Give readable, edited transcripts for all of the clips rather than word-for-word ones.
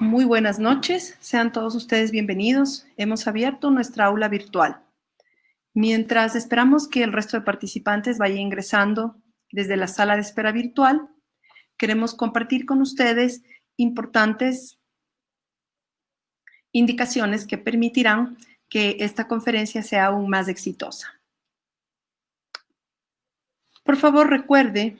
Muy buenas noches, sean todos ustedes bienvenidos. Hemos abierto nuestra aula virtual. Mientras esperamos que el resto de participantes vaya ingresando desde la sala de espera virtual, queremos compartir con ustedes importantes indicaciones que permitirán que esta conferencia sea aún más exitosa. Por favor, recuerde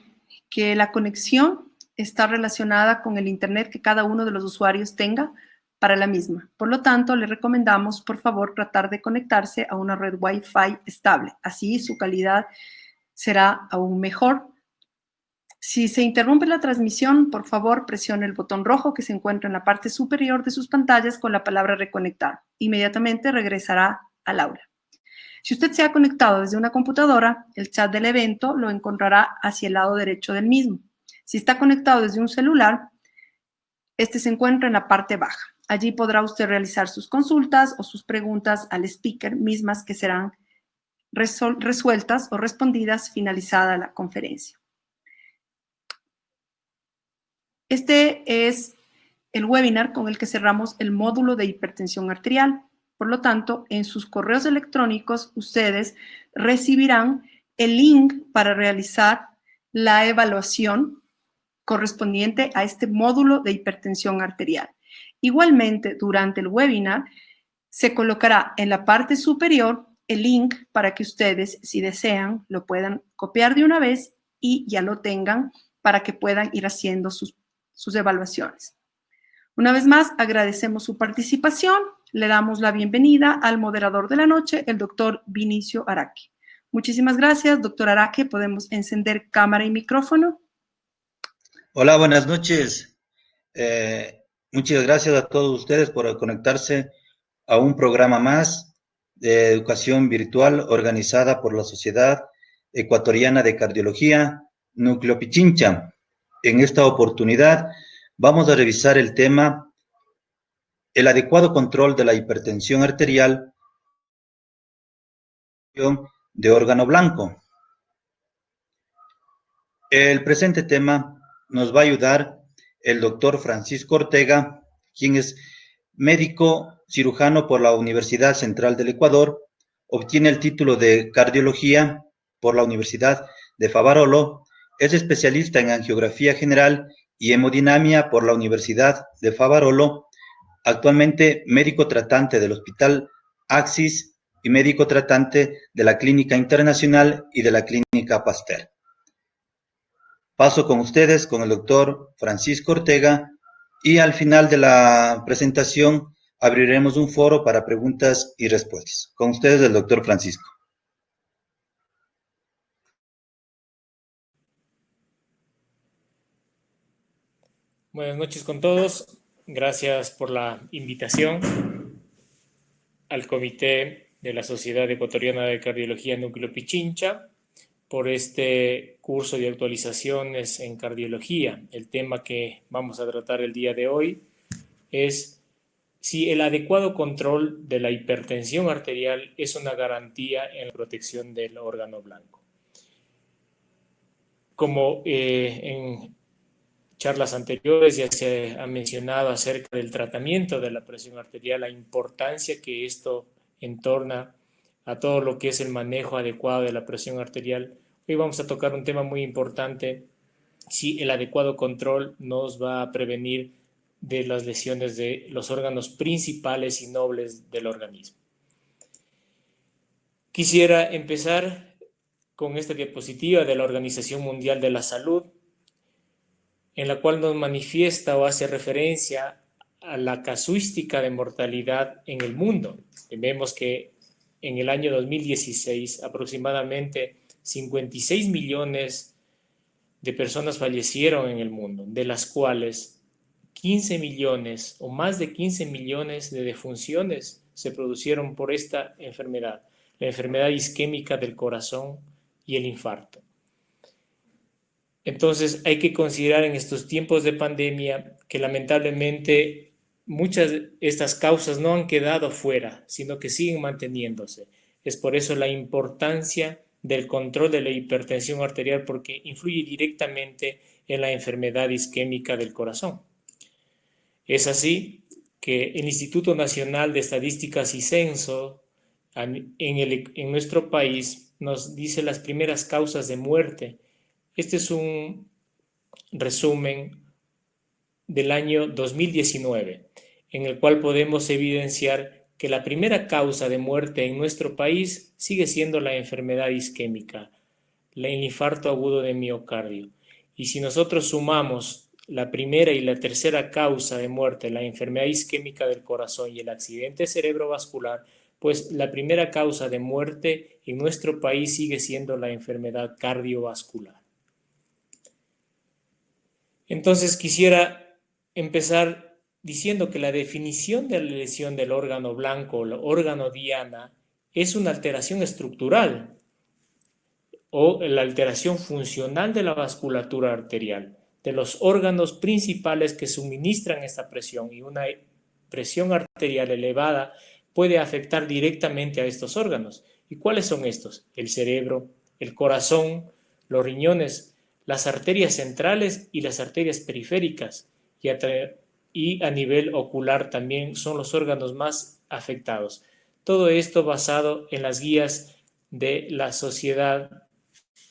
que la conexión está relacionada con el Internet que cada uno de los usuarios tenga para la misma. Por lo tanto, le recomendamos, por favor, tratar de conectarse a una red Wi-Fi estable. Así su calidad será aún mejor. Si se interrumpe la transmisión, por favor, presione el botón rojo que se encuentra en la parte superior de sus pantallas con la palabra reconectar. Inmediatamente regresará al aula. Si usted se ha conectado desde una computadora, el chat del evento lo encontrará hacia el lado derecho del mismo. Si está conectado desde un celular, este se encuentra en la parte baja. Allí podrá usted realizar sus consultas o sus preguntas al speaker, mismas que serán resueltas o respondidas finalizada la conferencia. Este es el webinar con el que cerramos el módulo de hipertensión arterial. Por lo tanto, en sus correos electrónicos ustedes recibirán el link para realizar la evaluación correspondiente a este módulo de hipertensión arterial. Igualmente, durante el webinar se colocará en la parte superior el link para que ustedes, si desean, lo puedan copiar de una vez y ya lo tengan para que puedan ir haciendo sus evaluaciones. Una vez más, agradecemos su participación. Le damos la bienvenida al moderador de la noche, el doctor Vinicio Araque. Muchísimas gracias, doctor Araque. ¿Podemos encender cámara y micrófono? Hola, buenas noches. Muchas gracias a todos ustedes por conectarse a un programa más de educación virtual organizada por la Sociedad Ecuatoriana de Cardiología, Núcleo Pichincha. En esta oportunidad vamos a revisar el tema el adecuado control de la hipertensión arterial de órgano blanco. El presente tema nos va a ayudar el doctor Francisco Ortega, quien es médico cirujano por la Universidad Central del Ecuador, obtiene el título de cardiología por la Universidad de Favarolo, es especialista en angiografía general y hemodinamia por la Universidad de Favarolo, actualmente médico tratante del Hospital Axis y médico tratante de la Clínica Internacional y de la Clínica Pasteur. Paso con ustedes con el doctor Francisco Ortega y al final de la presentación abriremos un foro para preguntas y respuestas. Con ustedes el doctor Francisco. Buenas noches con todos. Gracias por la invitación al Comité de la Sociedad Ecuatoriana de Cardiología Núcleo Pichincha por este curso de actualizaciones en cardiología. El tema que vamos a tratar el día de hoy es si el adecuado control de la hipertensión arterial es una garantía en la protección del órgano blanco. Como en charlas anteriores ya se ha mencionado acerca del tratamiento de la presión arterial, la importancia que esto entorna a todo lo que es el manejo adecuado de la presión arterial. Hoy vamos a tocar un tema muy importante, si el adecuado control nos va a prevenir de las lesiones de los órganos principales y nobles del organismo. Quisiera empezar con esta diapositiva de la Organización Mundial de la Salud, en la cual nos manifiesta o hace referencia a la casuística de mortalidad en el mundo. Vemos que en el año 2016 aproximadamente 56 millones de personas fallecieron en el mundo, de las cuales 15 millones o más de 15 millones de defunciones se produjeron por esta enfermedad, la enfermedad isquémica del corazón y el infarto. Entonces hay que considerar en estos tiempos de pandemia que lamentablemente muchas de estas causas no han quedado fuera, sino que siguen manteniéndose. Es por eso la importancia del control de la hipertensión arterial, porque influye directamente en la enfermedad isquémica del corazón. Es así que el Instituto Nacional de Estadísticas y Censo en nuestro país nos dice las primeras causas de muerte. Este es un resumen del año 2019, en el cual podemos evidenciar que la primera causa de muerte en nuestro país sigue siendo la enfermedad isquémica, el infarto agudo de miocardio. Y si nosotros sumamos la primera y la tercera causa de muerte, la enfermedad isquémica del corazón y el accidente cerebrovascular, pues la primera causa de muerte en nuestro país sigue siendo la enfermedad cardiovascular. Entonces quisiera empezar diciendo que la definición de la lesión del órgano blanco o órgano diana es una alteración estructural o la alteración funcional de la vasculatura arterial, de los órganos principales que suministran esta presión, y una presión arterial elevada puede afectar directamente a estos órganos. ¿Y cuáles son estos? El cerebro, el corazón, los riñones, las arterias centrales y las arterias periféricas, y a nivel ocular también son los órganos más afectados. Todo esto basado en las guías de la Sociedad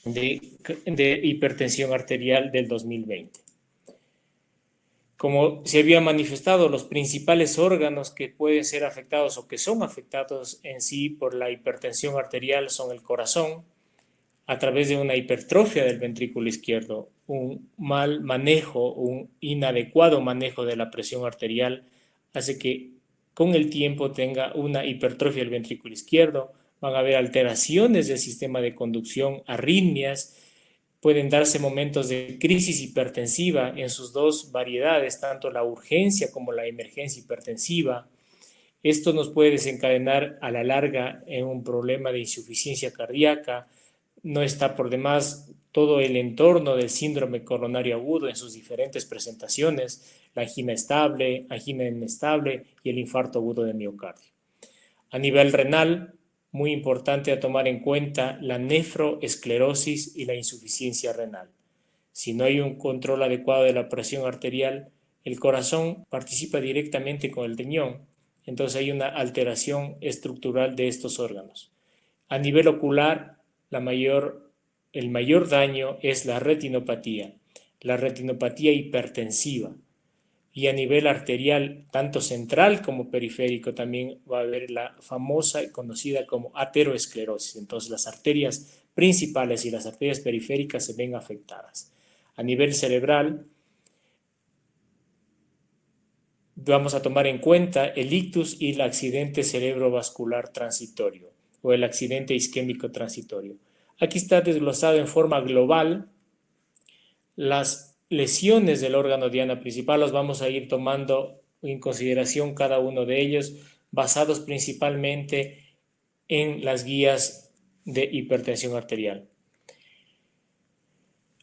de Hipertensión Arterial del 2020. Como se había manifestado, los principales órganos que pueden ser afectados o que son afectados en sí por la hipertensión arterial son el corazón, a través de una hipertrofia del ventrículo izquierdo, un mal manejo, un inadecuado manejo de la presión arterial, hace que con el tiempo tenga una hipertrofia del ventrículo izquierdo, van a haber alteraciones del sistema de conducción, arritmias, pueden darse momentos de crisis hipertensiva en sus dos variedades, tanto la urgencia como la emergencia hipertensiva. Esto nos puede desencadenar a la larga en un problema de insuficiencia cardíaca. No está por demás todo el entorno del síndrome coronario agudo en sus diferentes presentaciones, la angina estable, angina inestable y el infarto agudo de miocardio. A nivel renal, muy importante a tomar en cuenta la nefroesclerosis y la insuficiencia renal. Si no hay un control adecuado de la presión arterial, el corazón participa directamente con el riñón, entonces hay una alteración estructural de estos órganos. A nivel ocular, el mayor daño es la retinopatía hipertensiva. Y a nivel arterial, tanto central como periférico, también va a haber la famosa y conocida como ateroesclerosis. Entonces las arterias principales y las arterias periféricas se ven afectadas. A nivel cerebral, vamos a tomar en cuenta el ictus y el accidente cerebrovascular transitorio o el accidente isquémico transitorio. Aquí está desglosado en forma global las lesiones del órgano diana principal. Los vamos a ir tomando en consideración cada uno de ellos, basados principalmente en las guías de hipertensión arterial.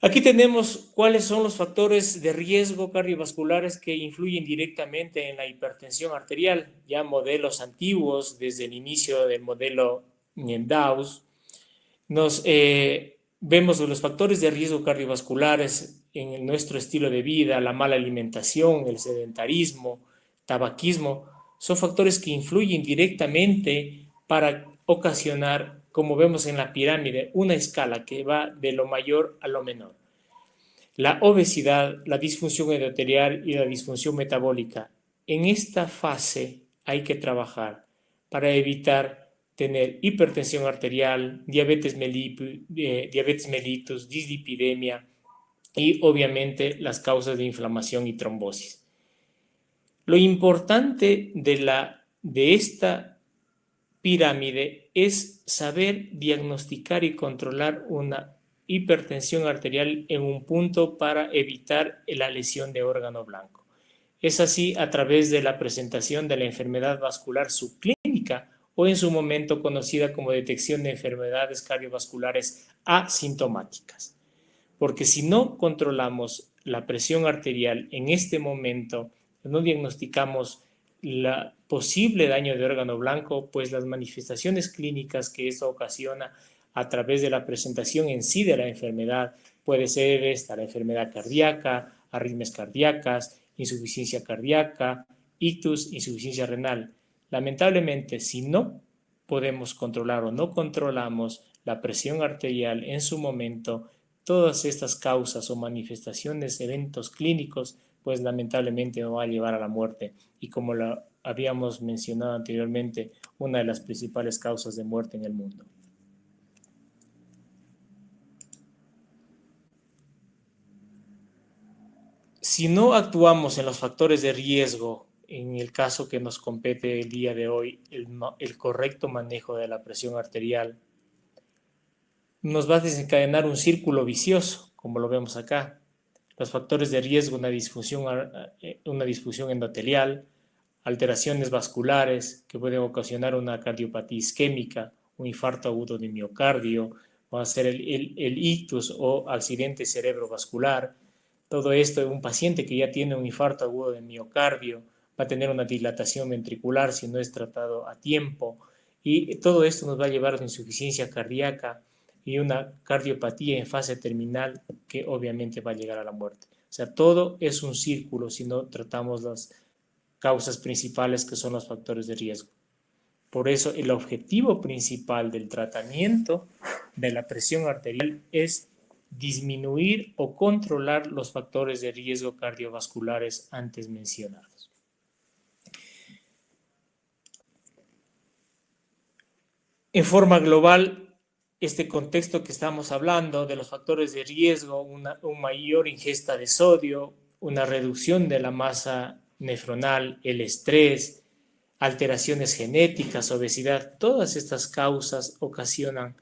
Aquí tenemos cuáles son los factores de riesgo cardiovasculares que influyen directamente en la hipertensión arterial. Ya modelos antiguos, desde el inicio del modelo Dawes, vemos los factores de riesgo cardiovasculares en nuestro estilo de vida, la mala alimentación, el sedentarismo, tabaquismo, son factores que influyen directamente para ocasionar, como vemos en la pirámide, una escala que va de lo mayor a lo menor. La obesidad, la disfunción endotelial y la disfunción metabólica. En esta fase hay que trabajar para evitar tener hipertensión arterial, diabetes mellitus, dislipidemia y obviamente las causas de inflamación y trombosis. Lo importante de esta pirámide es saber diagnosticar y controlar una hipertensión arterial en un punto para evitar la lesión de órgano blanco. Es así a través de la presentación de la enfermedad vascular subclínica o en su momento conocida como detección de enfermedades cardiovasculares asintomáticas. Porque si no controlamos la presión arterial en este momento, no diagnosticamos el posible daño de órgano blanco, pues las manifestaciones clínicas que esto ocasiona a través de la presentación en sí de la enfermedad puede ser la enfermedad cardíaca, arritmias cardíacas, insuficiencia cardíaca, ictus, insuficiencia renal. Lamentablemente, si no podemos controlar o no controlamos la presión arterial en su momento, todas estas causas o manifestaciones, eventos clínicos, pues lamentablemente nos va a llevar a la muerte. Y como lo habíamos mencionado anteriormente, una de las principales causas de muerte en el mundo. Si no actuamos en los factores de riesgo, en el caso que nos compete el día de hoy, el correcto manejo de la presión arterial, nos va a desencadenar un círculo vicioso, como lo vemos acá. Los factores de riesgo, una disfunción endotelial, alteraciones vasculares que pueden ocasionar una cardiopatía isquémica, un infarto agudo de miocardio, va a ser el ictus o accidente cerebrovascular. Todo esto en un paciente que ya tiene un infarto agudo de miocardio va a tener una dilatación ventricular si no es tratado a tiempo, y todo esto nos va a llevar a una insuficiencia cardíaca y una cardiopatía en fase terminal que obviamente va a llegar a la muerte. O sea, todo es un círculo si no tratamos las causas principales que son los factores de riesgo. Por eso el objetivo principal del tratamiento de la presión arterial es disminuir o controlar los factores de riesgo cardiovasculares antes mencionados. En forma global, este contexto que estamos hablando de los factores de riesgo, una mayor ingesta de sodio, una reducción de la masa nefronal, el estrés, alteraciones genéticas, obesidad, todas estas causas ocasionan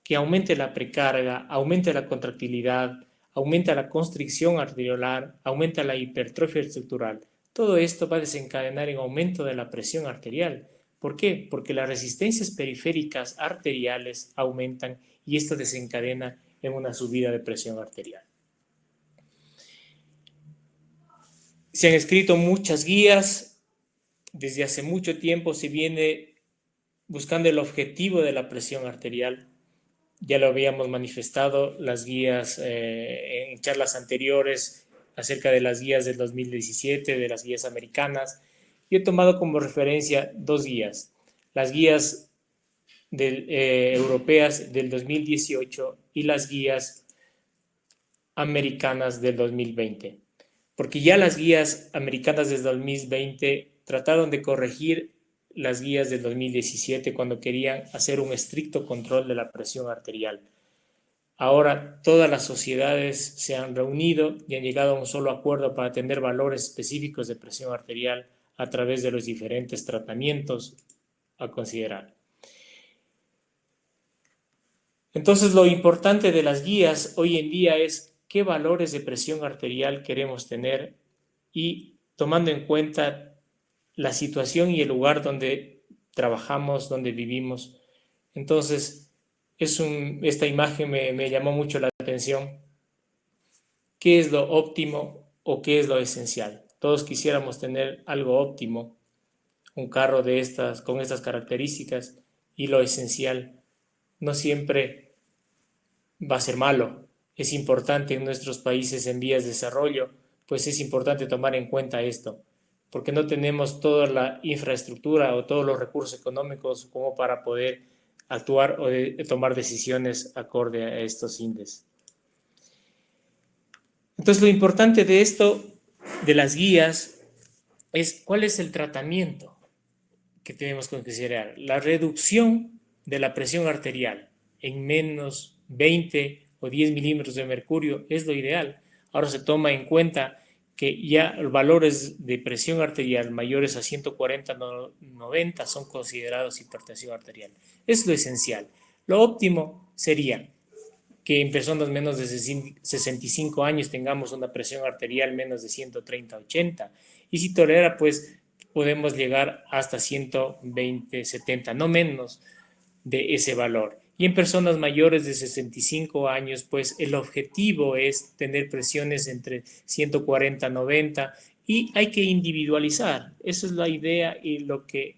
que aumente la precarga, aumente la contractilidad, aumenta la constricción arteriolar, aumenta la hipertrofia estructural. Todo esto va a desencadenar en aumento de la presión arterial. ¿Por qué? Porque las resistencias periféricas arteriales aumentan y esto desencadena en una subida de presión arterial. Se han escrito muchas guías. Desde hace mucho tiempo se viene buscando el objetivo de la presión arterial. Ya lo habíamos manifestado, las guías en charlas anteriores acerca de las guías del 2017, de las guías americanas. Yo he tomado como referencia dos guías, las guías europeas del 2018 y las guías americanas del 2020. Porque ya las guías americanas del 2020 trataron de corregir las guías del 2017 cuando querían hacer un estricto control de la presión arterial. Ahora todas las sociedades se han reunido y han llegado a un solo acuerdo para tener valores específicos de presión arterial a través de los diferentes tratamientos a considerar. Entonces, lo importante de las guías hoy en día es qué valores de presión arterial queremos tener y tomando en cuenta la situación y el lugar donde trabajamos, donde vivimos. Entonces, esta imagen me llamó mucho la atención. ¿Qué es lo óptimo o qué es lo esencial? Todos quisiéramos tener algo óptimo, un carro con estas características, y lo esencial no siempre va a ser malo. Es importante en nuestros países en vías de desarrollo, pues es importante tomar en cuenta esto, porque no tenemos toda la infraestructura o todos los recursos económicos como para poder actuar o tomar decisiones acorde a estos índices. Entonces, lo importante de esto, de las guías, es cuál es el tratamiento que tenemos que considerar. La reducción de la presión arterial en menos 20 o 10 milímetros de mercurio es lo ideal. Ahora se toma en cuenta que ya valores de presión arterial mayores a 140/90 son considerados hipertensión arterial. Es lo esencial. Lo óptimo sería que en personas menos de 65 años tengamos una presión arterial menos de 130/80 y si tolera, pues podemos llegar hasta 120/70, no menos de ese valor. Y en personas mayores de 65 años, pues el objetivo es tener presiones entre 140/90 y hay que individualizar. Esa es la idea y lo que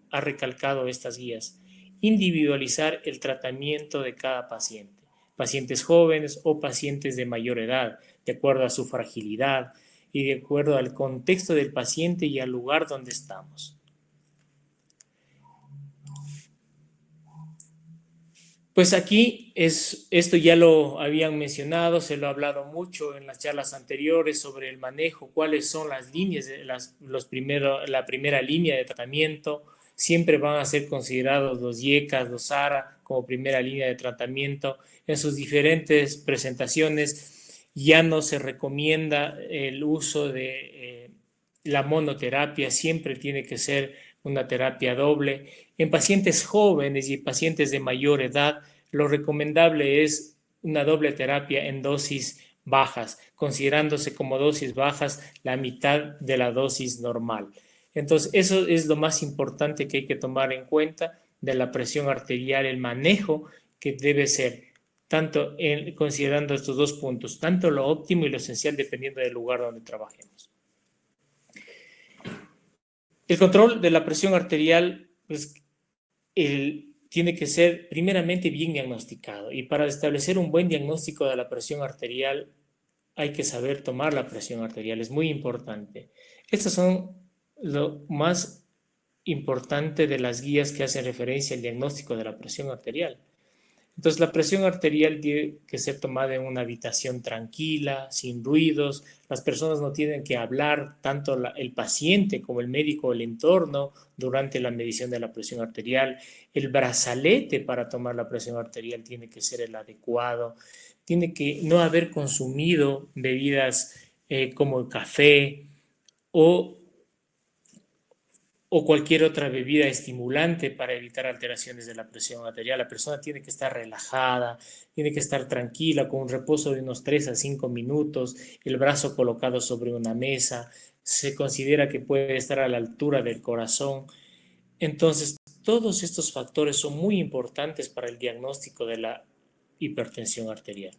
ha recalcado estas guías. Individualizar el tratamiento de cada paciente. Pacientes jóvenes o pacientes de mayor edad, de acuerdo a su fragilidad. y de acuerdo al contexto del paciente y al lugar donde estamos. Pues aquí esto ya lo habían mencionado, se lo ha hablado mucho en las charlas anteriores sobre el manejo, cuáles son las líneas, la primera línea de tratamiento. Siempre van a ser considerados los IECAS, los ARA como primera línea de tratamiento. En sus diferentes presentaciones ya no se recomienda el uso de la monoterapia, siempre tiene que ser una terapia doble. En pacientes jóvenes y pacientes de mayor edad, lo recomendable es una doble terapia en dosis bajas, considerándose como dosis bajas la mitad de la dosis normal. Entonces, eso es lo más importante que hay que tomar en cuenta de la presión arterial, el manejo que debe ser, tanto considerando estos dos puntos, tanto lo óptimo y lo esencial dependiendo del lugar donde trabajemos. El control de la presión arterial, pues, tiene que ser primeramente bien diagnosticado, y para establecer un buen diagnóstico de la presión arterial hay que saber tomar la presión arterial, es muy importante. Estas son lo más importante de las guías que hacen referencia al diagnóstico de la presión arterial. Entonces, la presión arterial tiene que ser tomada en una habitación tranquila, sin ruidos. Las personas no tienen que hablar, tanto el paciente como el médico o el entorno, durante la medición de la presión arterial. El brazalete para tomar la presión arterial tiene que ser el adecuado. Tiene que no haber consumido bebidas como el café o cualquier otra bebida estimulante para evitar alteraciones de la presión arterial. La persona tiene que estar relajada, tiene que estar tranquila, con un reposo de unos 3 a 5 minutos, el brazo colocado sobre una mesa, se considera que puede estar a la altura del corazón. Entonces, todos estos factores son muy importantes para el diagnóstico de la hipertensión arterial.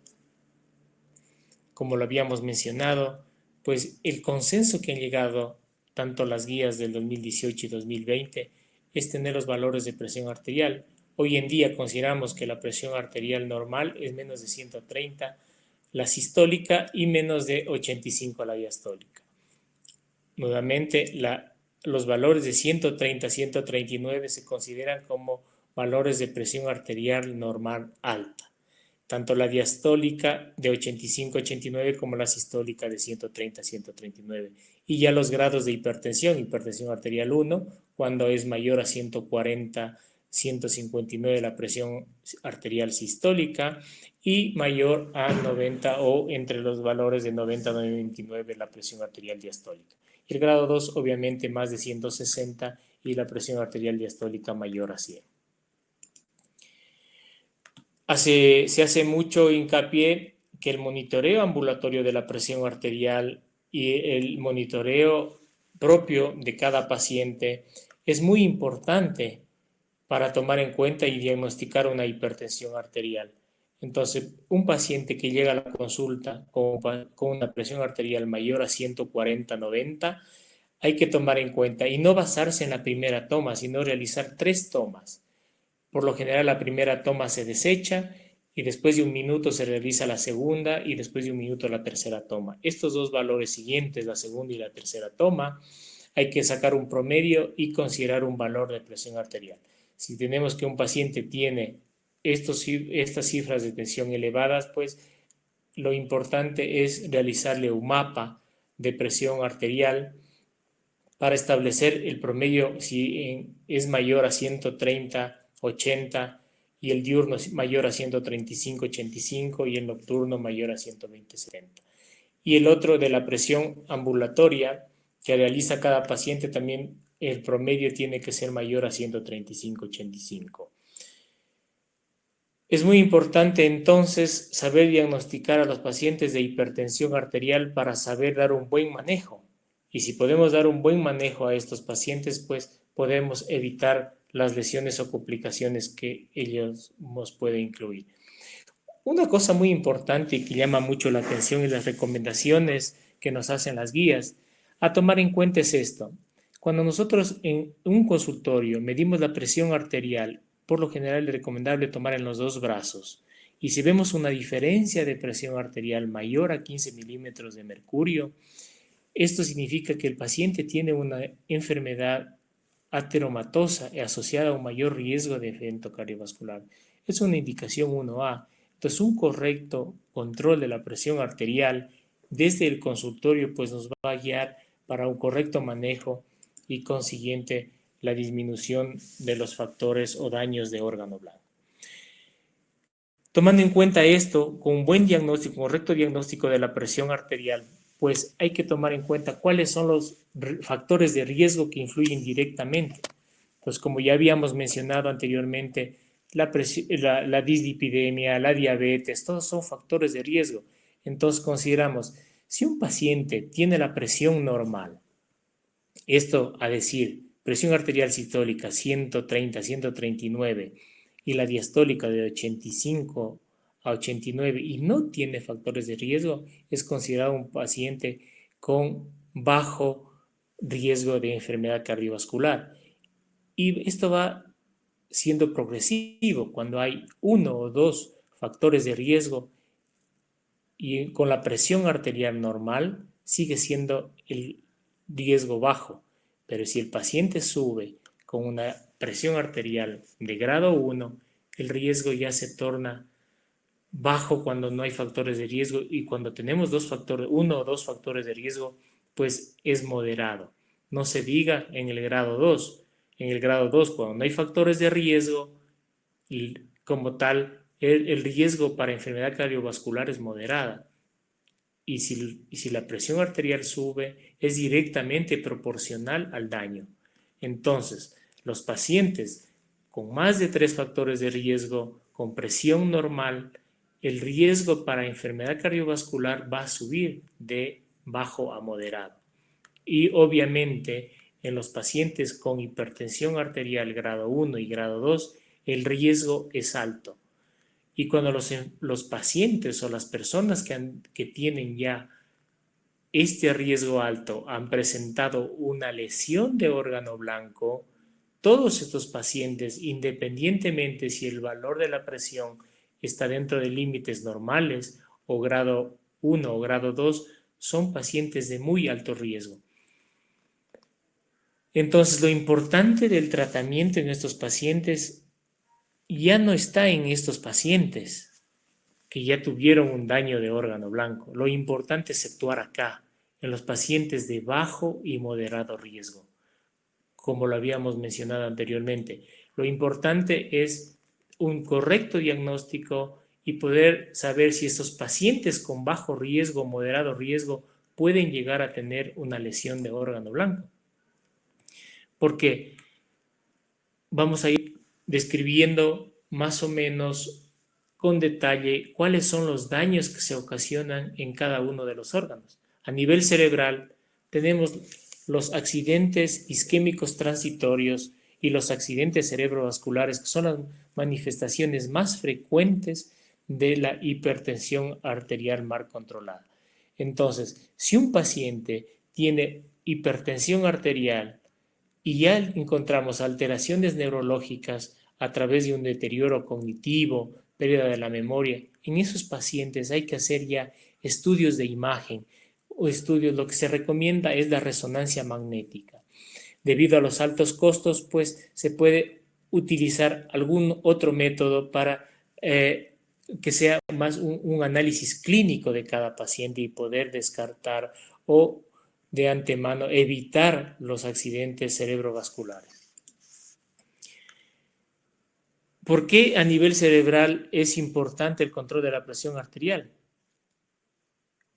Como lo habíamos mencionado, pues el consenso que han llegado tanto las guías del 2018 y 2020, es tener los valores de presión arterial. Hoy en día consideramos que la presión arterial normal es menos de 130, la sistólica, y menos de 85 la diastólica. Nuevamente, los valores de 130 a 139 se consideran como valores de presión arterial normal alta. Tanto la diastólica de 85 a 89 como la sistólica de 130 a 139. Y ya los grados de hipertensión arterial 1, cuando es mayor a 140, 159 la presión arterial sistólica, y mayor a 90 o entre los valores de 90 a 99 la presión arterial diastólica. Y el grado 2, obviamente, más de 160 y la presión arterial diastólica mayor a 100. Se hace mucho hincapié que el monitoreo ambulatorio de la presión arterial y el monitoreo propio de cada paciente es muy importante para tomar en cuenta y diagnosticar una hipertensión arterial. Entonces, un paciente que llega a la consulta con una presión arterial mayor a 140/90, hay que tomar en cuenta y no basarse en la primera toma, sino realizar 3 tomas. Por lo general, la primera toma se desecha y después de un minuto se realiza la segunda y después de un minuto la tercera toma. Estos dos valores siguientes, la segunda y la tercera toma, hay que sacar un promedio y considerar un valor de presión arterial. Si tenemos que un paciente tiene estas cifras de tensión elevadas, pues lo importante es realizarle un mapa de presión arterial para establecer el promedio si es mayor a 130/80 y el diurno es mayor a 135/85 y el nocturno mayor a 120/70. Y el otro de la presión ambulatoria que realiza cada paciente, también el promedio tiene que ser mayor a 135/85. Es muy importante entonces saber diagnosticar a los pacientes de hipertensión arterial para saber dar un buen manejo. Y si podemos dar un buen manejo a estos pacientes, pues podemos evitar las lesiones o complicaciones que ellos nos pueden incluir. Una cosa muy importante y que llama mucho la atención y las recomendaciones que nos hacen las guías a tomar en cuenta es esto. Cuando nosotros en un consultorio medimos la presión arterial, por lo general es recomendable tomar en los 2 brazos. Y si vemos una diferencia de presión arterial mayor a 15 milímetros de mercurio, Esto significa que el paciente tiene una enfermedad ateromatosa asociada a un mayor riesgo de evento cardiovascular. Es una indicación 1A. Entonces, un correcto control de la presión arterial desde el consultorio pues nos va a guiar para un correcto manejo y consiguiente la disminución de los factores o daños de órgano blanco. Tomando en cuenta esto, con un buen diagnóstico, correcto diagnóstico de la presión arterial, pues hay que tomar en cuenta cuáles son los factores de riesgo que influyen directamente. Pues como ya habíamos mencionado anteriormente, la dislipidemia, la diabetes, todos son factores de riesgo. Entonces consideramos, si un paciente tiene la presión normal, esto a decir, presión arterial sistólica 130, 139 y la diastólica de 85 a 89 y no tiene factores de riesgo, es considerado un paciente con bajo riesgo de enfermedad cardiovascular. Y esto va siendo progresivo cuando hay 1 o 2 factores de riesgo y con la presión arterial normal sigue siendo el riesgo bajo. Pero si el paciente sube con una presión arterial de grado 1, el riesgo ya se torna bajo cuando no hay factores de riesgo y cuando tenemos 1 o 2 factores de riesgo, pues es moderado. No se diga en el grado 2. En el grado 2, cuando no hay factores de riesgo, como tal, el riesgo para enfermedad cardiovascular es moderada. Y si la presión arterial sube, es directamente proporcional al daño. Entonces, los pacientes con más de 3 factores de riesgo, con presión normal, el riesgo para enfermedad cardiovascular va a subir de bajo a moderado. Y obviamente, en los pacientes con hipertensión arterial grado 1 y grado 2, el riesgo es alto. Y cuando los pacientes o las personas que tienen ya este riesgo alto han presentado una lesión de órgano blanco, todos estos pacientes, independientemente si el valor de la presión está dentro de límites normales o grado 1 o grado 2, son pacientes de muy alto riesgo. Entonces, lo importante del tratamiento en estos pacientes ya no está en estos pacientes que ya tuvieron un daño de órgano blanco. Lo importante es actuar acá, en los pacientes de bajo y moderado riesgo, como lo habíamos mencionado anteriormente. Lo importante es un correcto diagnóstico y poder saber si estos pacientes con bajo riesgo o moderado riesgo pueden llegar a tener una lesión de órgano blanco. Porque vamos a ir describiendo más o menos con detalle cuáles son los daños que se ocasionan en cada uno de los órganos. A nivel cerebral tenemos los accidentes isquémicos transitorios y los accidentes cerebrovasculares, que son las manifestaciones más frecuentes de la hipertensión arterial mal controlada. Entonces, si un paciente tiene hipertensión arterial y ya encontramos alteraciones neurológicas a través de un deterioro cognitivo, pérdida de la memoria, en esos pacientes hay que hacer ya estudios de imagen o estudios, lo que se recomienda es la resonancia magnética. Debido a los altos costos, pues se puede utilizar algún otro método para que sea más un análisis clínico de cada paciente y poder descartar o de antemano evitar los accidentes cerebrovasculares. ¿Por qué a nivel cerebral es importante el control de la presión arterial?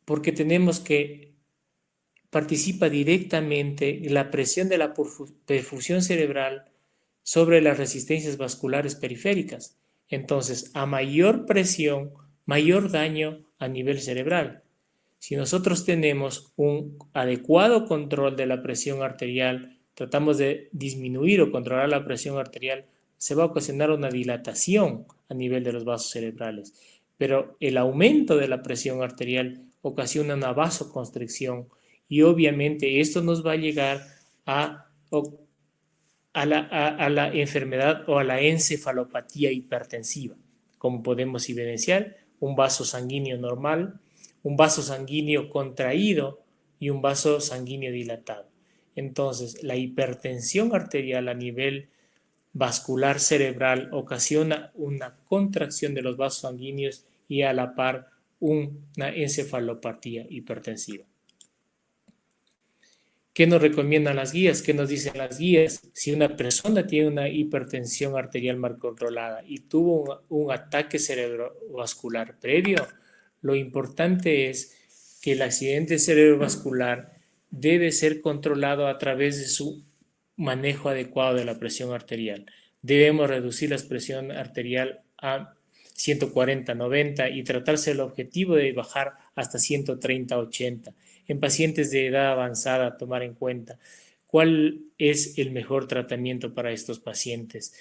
Porque tenemos que participa directamente la presión de la perfusión cerebral sobre las resistencias vasculares periféricas. Entonces, a mayor presión, mayor daño a nivel cerebral. Si nosotros tenemos un adecuado control de la presión arterial, tratamos de disminuir o controlar la presión arterial, se va a ocasionar una dilatación a nivel de los vasos cerebrales. Pero el aumento de la presión arterial ocasiona una vasoconstricción y obviamente esto nos va a llegar a la enfermedad o a la encefalopatía hipertensiva, como podemos evidenciar, un vaso sanguíneo normal, un vaso sanguíneo contraído y un vaso sanguíneo dilatado. Entonces, la hipertensión arterial a nivel vascular cerebral ocasiona una contracción de los vasos sanguíneos y a la par una encefalopatía hipertensiva. ¿Qué nos recomiendan las guías? ¿Qué nos dicen las guías? Si una persona tiene una hipertensión arterial mal controlada y tuvo un ataque cerebrovascular previo, lo importante es que el accidente cerebrovascular debe ser controlado a través de su manejo adecuado de la presión arterial. Debemos reducir la presión arterial a 140-90 y tratarse el objetivo de bajar hasta 130-80. En pacientes de edad avanzada, tomar en cuenta cuál es el mejor tratamiento para estos pacientes.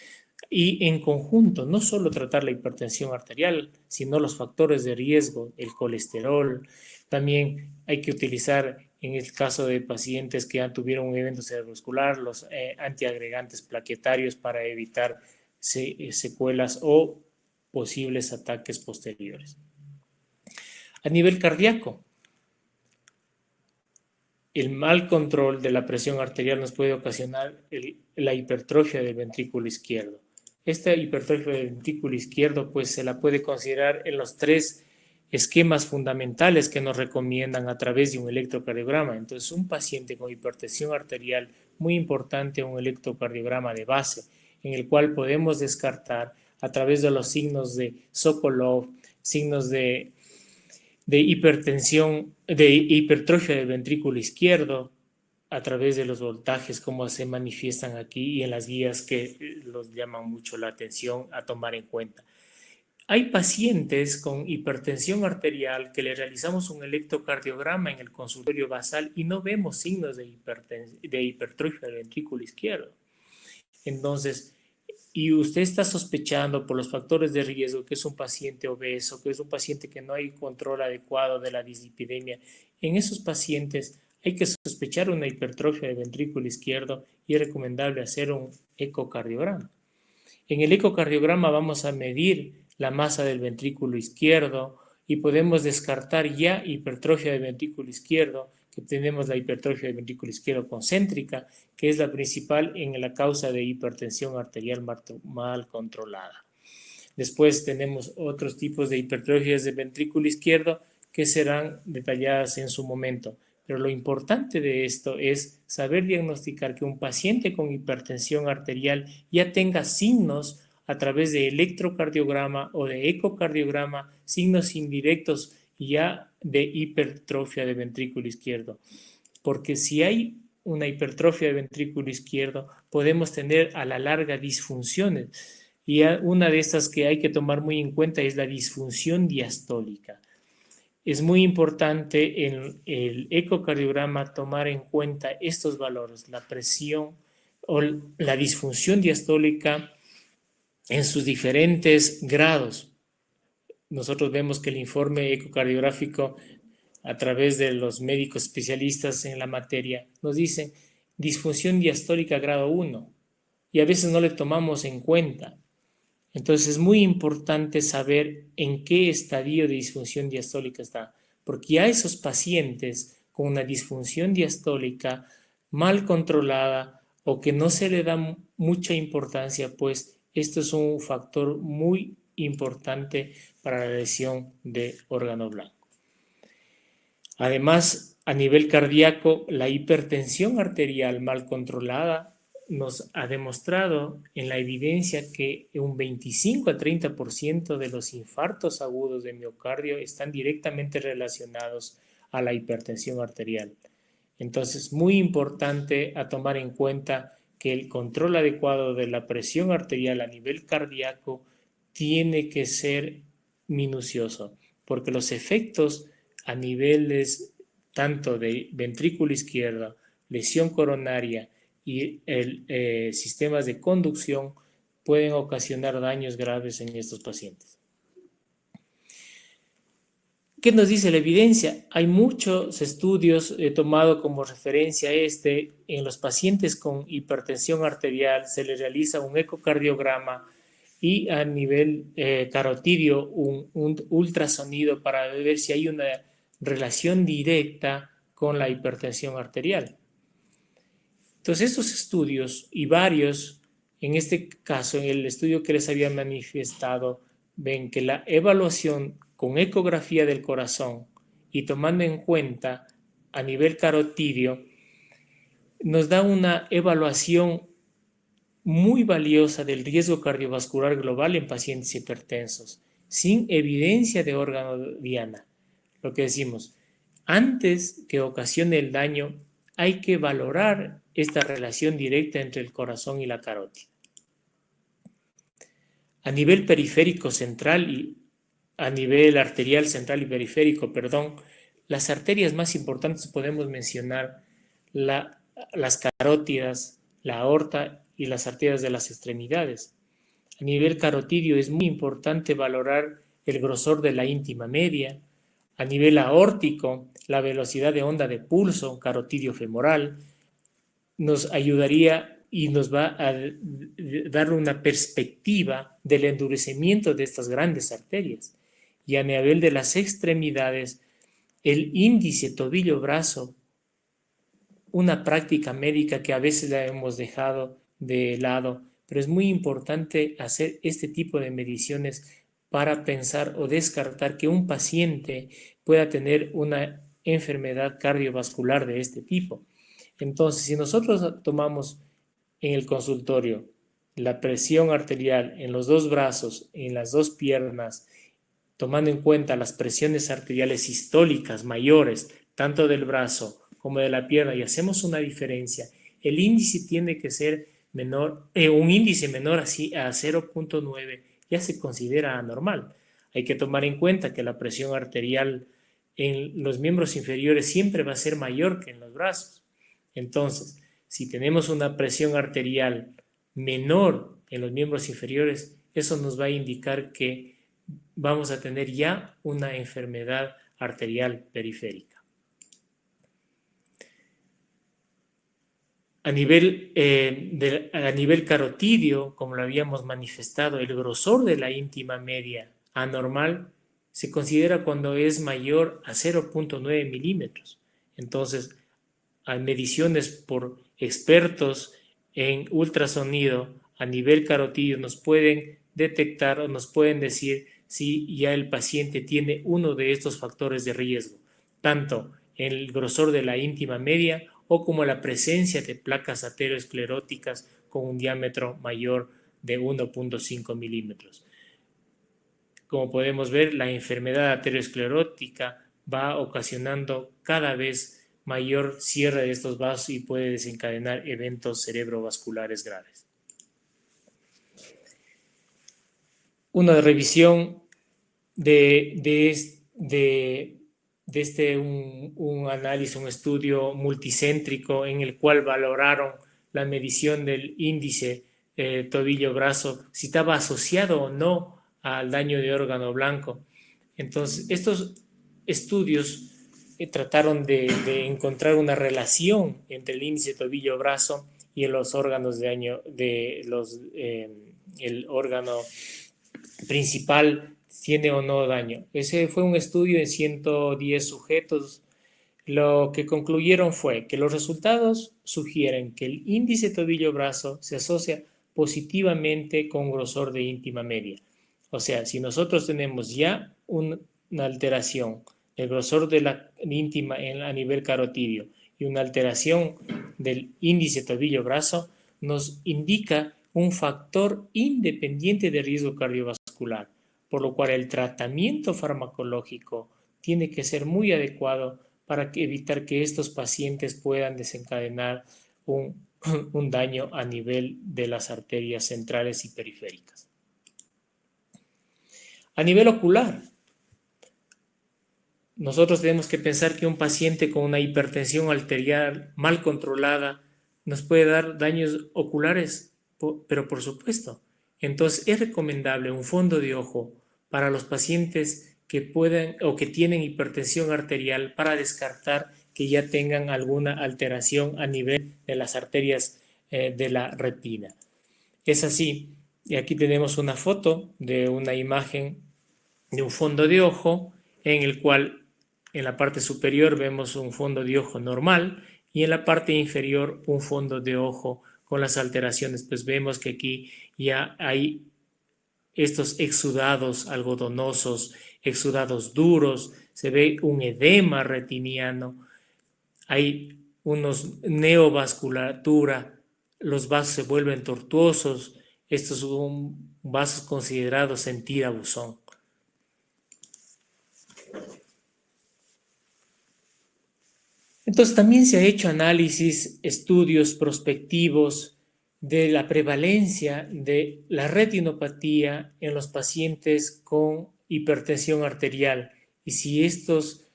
Y en conjunto, no solo tratar la hipertensión arterial, sino los factores de riesgo, el colesterol. También hay que utilizar, en el caso de pacientes que ya tuvieron un evento cerebrovascular, los antiagregantes plaquetarios para evitar secuelas o posibles ataques posteriores. A nivel cardíaco, el mal control de la presión arterial nos puede ocasionar la hipertrofia del ventrículo izquierdo. Esta hipertrofia del ventrículo izquierdo pues se la puede considerar en los 3 esquemas fundamentales que nos recomiendan a través de un electrocardiograma. Entonces, un paciente con hipertensión arterial, muy importante un electrocardiograma de base, en el cual podemos descartar a través de los signos de Sokolov, signos de hipertensión, de hipertrofia del ventrículo izquierdo, a través de los voltajes como se manifiestan aquí y en las guías que los llaman mucho la atención a tomar en cuenta. Hay pacientes con hipertensión arterial que le realizamos un electrocardiograma en el consultorio basal y no vemos signos de hipertrofia del ventrículo izquierdo. Entonces, y usted está sospechando por los factores de riesgo que es un paciente obeso, que es un paciente que no hay control adecuado de la dislipidemia, en esos pacientes hay que sospechar una hipertrofia del ventrículo izquierdo y es recomendable hacer un ecocardiograma. En el ecocardiograma vamos a medir la masa del ventrículo izquierdo y podemos descartar ya hipertrofia del ventrículo izquierdo, que tenemos la hipertrofia del ventrículo izquierdo concéntrica, que es la principal en la causa de hipertensión arterial mal controlada. Después tenemos otros tipos de hipertrofias del ventrículo izquierdo que serán detalladas en su momento. Pero lo importante de esto es saber diagnosticar que un paciente con hipertensión arterial ya tenga signos a través de electrocardiograma o de ecocardiograma, signos indirectos ya de hipertrofia del ventrículo izquierdo. Porque si hay una hipertrofia del ventrículo izquierdo, podemos tener a la larga disfunciones. Y una de estas que hay que tomar muy en cuenta es la disfunción diastólica. Es muy importante en el ecocardiograma tomar en cuenta estos valores, la presión o la disfunción diastólica en sus diferentes grados. Nosotros vemos que el informe ecocardiográfico a través de los médicos especialistas en la materia nos dicen disfunción diastólica grado 1 y a veces no le tomamos en cuenta. Entonces es muy importante saber en qué estadio de disfunción diastólica está, porque a esos pacientes con una disfunción diastólica mal controlada o que no se le da mucha importancia, pues esto es un factor muy importante para la lesión de órgano blanco. Además, a nivel cardíaco, la hipertensión arterial mal controlada nos ha demostrado en la evidencia que un 25 a 30% de los infartos agudos de miocardio están directamente relacionados a la hipertensión arterial. Entonces, muy importante a tomar en cuenta que el control adecuado de la presión arterial a nivel cardíaco tiene que ser minucioso, porque los efectos a niveles tanto de ventrículo izquierdo, lesión coronaria y sistemas de conducción pueden ocasionar daños graves en estos pacientes. ¿Qué nos dice la evidencia? Hay muchos estudios tomado como referencia en los pacientes con hipertensión arterial se les realiza un ecocardiograma y a nivel carotidio un ultrasonido para ver si hay una relación directa con la hipertensión arterial. Entonces, estos estudios y varios, en este caso, en el estudio que les había manifestado, ven que la evaluación con ecografía del corazón y tomando en cuenta a nivel carotidio, nos da una evaluación muy valiosa del riesgo cardiovascular global en pacientes hipertensos, sin evidencia de órgano diana. Lo que decimos, antes que ocasione el daño, hay que valorar esta relación directa entre el corazón y la carótida. A nivel periférico central y a nivel arterial central y periférico, perdón, las arterias más importantes podemos mencionar las carótidas, la aorta y las arterias de las extremidades. A nivel carotidio es muy importante valorar el grosor de la íntima media. A nivel aórtico, la velocidad de onda de pulso carotidio femoral nos ayudaría y nos va a dar una perspectiva del endurecimiento de estas grandes arterias. Y a nivel de las extremidades, el índice tobillo-brazo, una práctica médica que a veces la hemos dejado de lado, pero es muy importante hacer este tipo de mediciones para pensar o descartar que un paciente pueda tener una enfermedad cardiovascular de este tipo. Entonces, si nosotros tomamos en el consultorio la presión arterial en los dos brazos, en las dos piernas, tomando en cuenta las presiones arteriales sistólicas mayores, tanto del brazo como de la pierna, y hacemos una diferencia, el índice tiene que ser menor, un índice menor así a 0.9 ya se considera anormal. Hay que tomar en cuenta que la presión arterial en los miembros inferiores siempre va a ser mayor que en los brazos. Entonces, si tenemos una presión arterial menor en los miembros inferiores, eso nos va a indicar que vamos a tener ya una enfermedad arterial periférica. A nivel carotidio, como lo habíamos manifestado, el grosor de la íntima media anormal se considera cuando es mayor a 0.9 milímetros. Entonces, a mediciones por expertos en ultrasonido a nivel carotidio nos pueden detectar o nos pueden decir si ya el paciente tiene uno de estos factores de riesgo, tanto en el grosor de la íntima media o como la presencia de placas ateroscleróticas con un diámetro mayor de 1.5 milímetros. Como podemos ver, la enfermedad aterosclerótica va ocasionando cada vez mayor cierre de estos vasos y puede desencadenar eventos cerebrovasculares graves. Una revisión un análisis, un estudio multicéntrico en el cual valoraron la medición del índice tobillo-brazo, si estaba asociado o no al daño de órgano blanco. Entonces, estos estudios trataron de encontrar una relación entre el índice tobillo-brazo y los órganos de daño, el órgano principal tiene o no daño. Ese fue un estudio en 110 sujetos. Lo que concluyeron fue que los resultados sugieren que el índice tobillo-brazo se asocia positivamente con grosor de íntima media. O sea, si nosotros tenemos ya una alteración del grosor de la íntima a nivel carotidio y una alteración del índice tobillo-brazo, nos indica un factor independiente de riesgo cardiovascular, por lo cual el tratamiento farmacológico tiene que ser muy adecuado para evitar que estos pacientes puedan desencadenar un daño a nivel de las arterias centrales y periféricas. A nivel ocular, nosotros tenemos que pensar que un paciente con una hipertensión arterial mal controlada nos puede dar daños oculares, pero por supuesto. Entonces es recomendable un fondo de ojo para los pacientes que pueden o que tienen hipertensión arterial para descartar que ya tengan alguna alteración a nivel de las arterias de la retina. Es así, y aquí tenemos una foto de una imagen de un fondo de ojo en el cual En la parte superior vemos un fondo de ojo normal y en la parte inferior un fondo de ojo con las alteraciones. Pues vemos que aquí ya hay estos exudados algodonosos, exudados duros, se ve un edema retiniano, hay unos neovasculatura, los vasos se vuelven tortuosos, estos son vasos considerados en tirabuzón. Entonces también se ha hecho análisis, estudios prospectivos de la prevalencia de la retinopatía en los pacientes con hipertensión arterial y si estos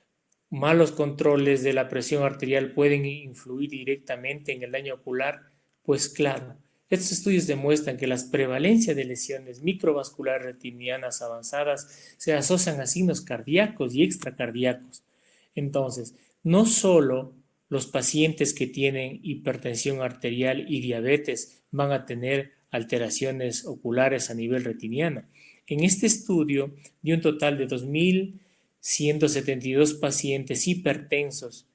malos controles de la presión arterial pueden influir directamente en el daño ocular, pues claro. Estos estudios demuestran que las prevalencias de lesiones microvasculares retinianas avanzadas se asocian a signos cardíacos y extracardíacos. Entonces, no solo los pacientes que tienen hipertensión arterial y diabetes van a tener alteraciones oculares a nivel retiniano. En este estudio, de un total de 2.172 pacientes hipertensos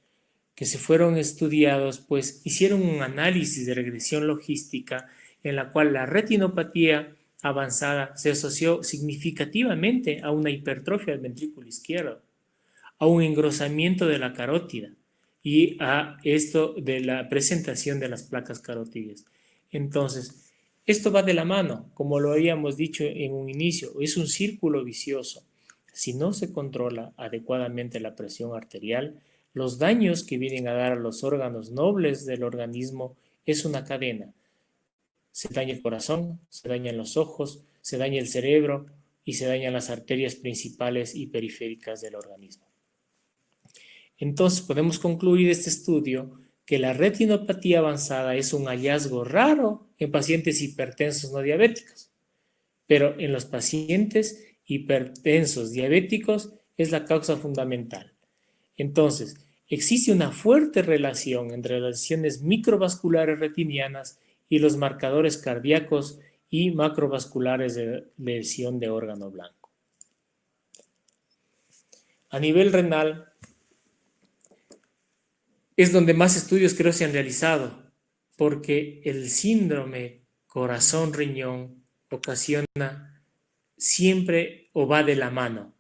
que se fueron estudiados, pues hicieron un análisis de regresión logística en la cual la retinopatía avanzada se asoció significativamente a una hipertrofia del ventrículo izquierdo, a un engrosamiento de la carótida y a esto de la presentación de las placas carotídeas. Entonces, esto va de la mano, como lo habíamos dicho en un inicio, es un círculo vicioso. Si no se controla adecuadamente la presión arterial, los daños que vienen a dar a los órganos nobles del organismo es una cadena. Se daña el corazón, se dañan los ojos, se daña el cerebro y se dañan las arterias principales y periféricas del organismo. Entonces podemos concluir de este estudio que la retinopatía avanzada es un hallazgo raro en pacientes hipertensos no diabéticos, pero en los pacientes hipertensos diabéticos es la causa fundamental. Entonces, existe una fuerte relación entre las lesiones microvasculares retinianas y los marcadores cardíacos y macrovasculares de lesión de órgano blanco. A nivel renal, es donde más estudios creo se han realizado, porque el síndrome corazón-riñón ocasiona siempre o va de la mano.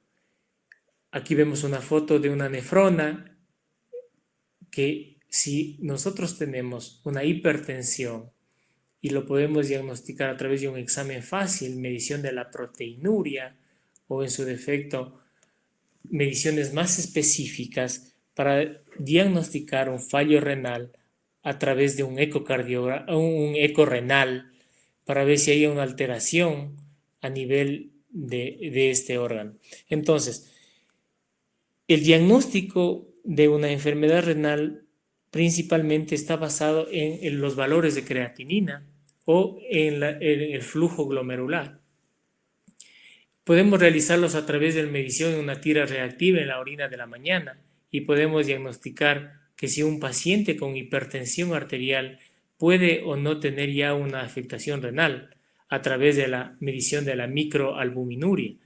Aquí vemos una foto de una nefrona que si nosotros tenemos una hipertensión y lo podemos diagnosticar a través de un examen fácil, medición de la proteinuria o en su defecto mediciones más específicas para diagnosticar un fallo renal a través de un eco renal para ver si hay una alteración a nivel de este órgano. Entonces, el diagnóstico de una enfermedad renal principalmente está basado en los valores de creatinina o en el flujo glomerular. Podemos realizarlos a través de la medición de una tira reactiva en la orina de la mañana y podemos diagnosticar que si un paciente con hipertensión arterial puede o no tener ya una afectación renal a través de la medición de la microalbuminuria.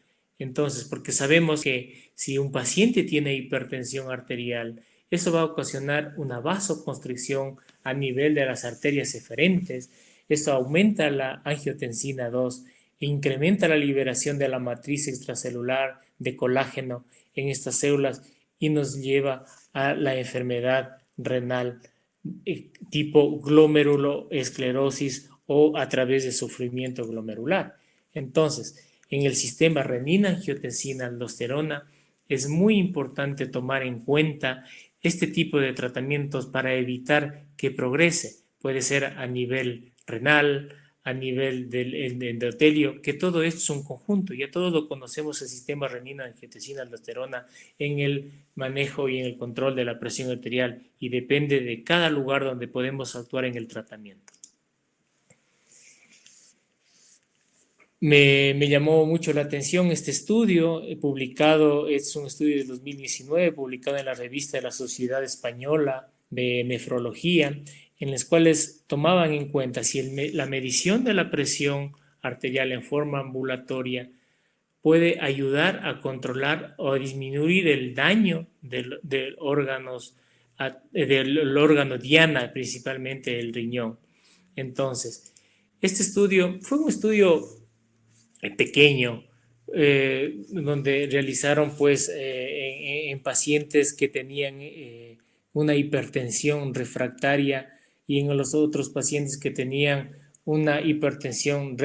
Entonces, porque sabemos que si un paciente tiene hipertensión arterial, eso va a ocasionar una vasoconstricción a nivel de las arterias eferentes, esto aumenta la angiotensina 2 e incrementa la liberación de la matriz extracelular de colágeno en estas células y nos lleva a la enfermedad renal tipo glomeruloesclerosis o a través de sufrimiento glomerular. Entonces, en el sistema renina-angiotensina-aldosterona es muy importante tomar en cuenta este tipo de tratamientos para evitar que progrese. Puede ser a nivel renal, a nivel del endotelio, que todo esto es un conjunto. Ya todos lo conocemos, el sistema renina-angiotensina-aldosterona en el manejo y en el control de la presión arterial y depende de cada lugar donde podemos actuar en el tratamiento. Me llamó mucho la atención este estudio, publicado, es un estudio de 2019, publicado en la revista de la Sociedad Española de Nefrología, en las cuales tomaban en cuenta si la medición de la presión arterial en forma ambulatoria puede ayudar a controlar o a disminuir el daño del órgano diana, principalmente el riñón. Entonces, este estudio fue un estudio pequeño, donde realizaron pues en pacientes que tenían una hipertensión refractaria y en los otros pacientes que tenían una hipertensión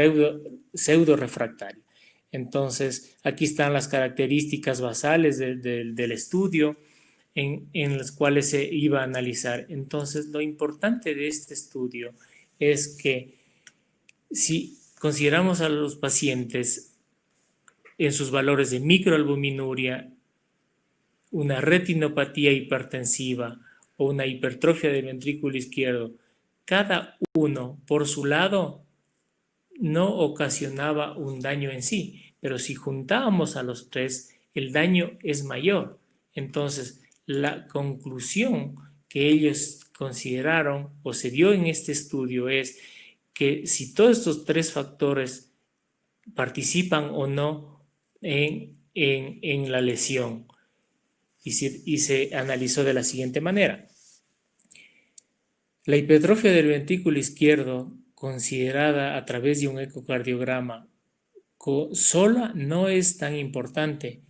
pseudo refractaria. Entonces, aquí están las características basales del estudio en las cuales se iba a analizar. Entonces, lo importante de este estudio es que si consideramos a los pacientes en sus valores de microalbuminuria, una retinopatía hipertensiva o una hipertrofia del ventrículo izquierdo, cada uno por su lado no ocasionaba un daño en sí, pero si juntábamos a los tres, el daño es mayor. Entonces, la conclusión que ellos consideraron o se dio en este estudio es que si todos estos tres factores participan o no en la lesión, y se analizó de la siguiente manera. La hipertrofia del ventrículo izquierdo, considerada a través de un ecocardiograma, sola no es tan importante.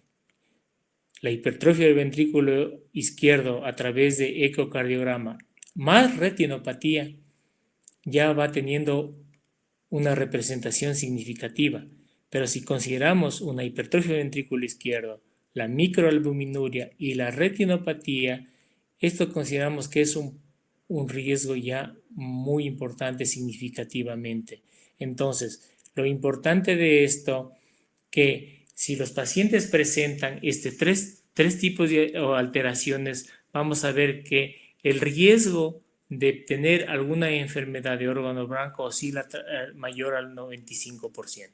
La hipertrofia del ventrículo izquierdo a través de ecocardiograma más retinopatía ya va teniendo una representación significativa. Pero si consideramos una hipertrofia del ventrículo izquierdo, la microalbuminuria y la retinopatía, esto consideramos que es un riesgo ya muy importante significativamente. Entonces, lo importante de esto, que si los pacientes presentan tres tipos de alteraciones, vamos a ver que el riesgo de tener alguna enfermedad de órgano blanco oscila mayor al 95%.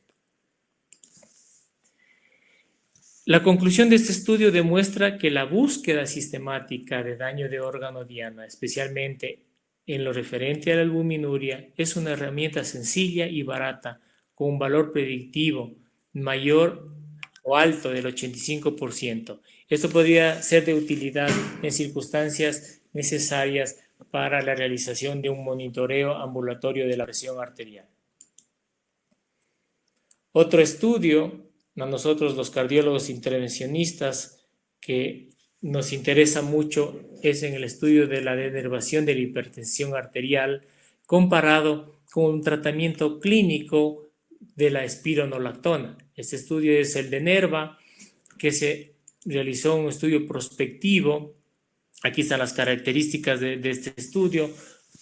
La conclusión de este estudio demuestra que la búsqueda sistemática de daño de órgano diana, especialmente en lo referente a la albuminuria, es una herramienta sencilla y barata con un valor predictivo mayor o alto del 85%. Esto podría ser de utilidad en circunstancias necesarias para la realización de un monitoreo ambulatorio de la presión arterial. Otro estudio, a nosotros los cardiólogos intervencionistas, que nos interesa mucho, es en el estudio de la denervación de la hipertensión arterial comparado con un tratamiento clínico de la espironolactona. Este estudio es el de NERVA, que se realizó un estudio prospectivo. Aquí están las características de este estudio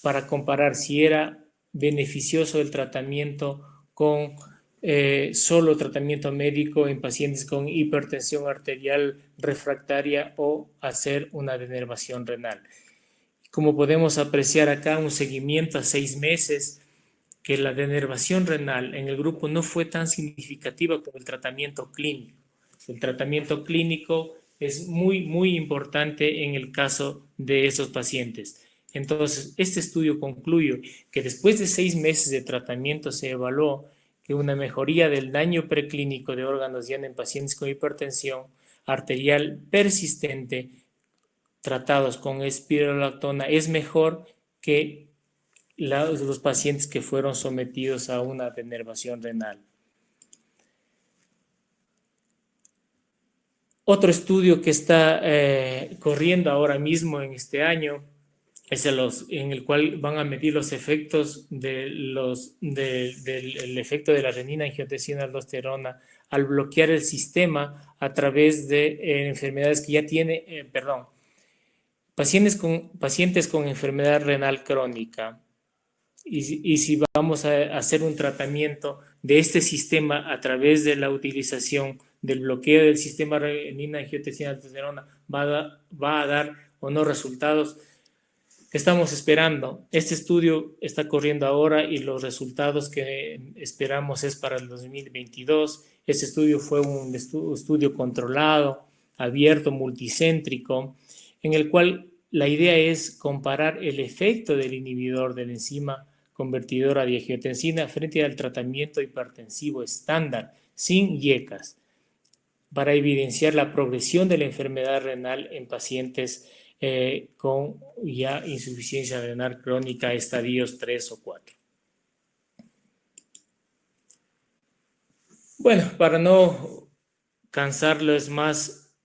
para comparar si era beneficioso el tratamiento con solo tratamiento médico en pacientes con hipertensión arterial refractaria o hacer una denervación renal. Como podemos apreciar acá, un seguimiento a 6 meses, que la denervación renal en el grupo no fue tan significativa como el tratamiento clínico. El tratamiento clínico es muy importante en el caso de esos pacientes. Entonces, este estudio concluyó que después de 6 meses de tratamiento se evaluó que una mejoría del daño preclínico de órganos diana en pacientes con hipertensión arterial persistente tratados con espironolactona es mejor que los pacientes que fueron sometidos a una denervación renal. Otro estudio que está corriendo ahora mismo en este año es en el cual van a medir los efectos del efecto de la renina-angiotensina-aldosterona al bloquear el sistema a través de enfermedades que ya tiene, pacientes con enfermedad renal crónica. Y si vamos a hacer un tratamiento de este sistema a través de la utilización del bloqueo del sistema renina-angiotensina-aldosterona, va a dar o no resultados. Estamos esperando. Este estudio está corriendo ahora y los resultados que esperamos es para el 2022. Este estudio fue un estudio controlado, abierto, multicéntrico, en el cual la idea es comparar el efecto del inhibidor de la enzima convertidora de angiotensina frente al tratamiento hipertensivo estándar, sin IECAS. para evidenciar la progresión de la enfermedad renal en pacientes con ya insuficiencia renal crónica estadios 3 o 4. Bueno, para no cansarlo es más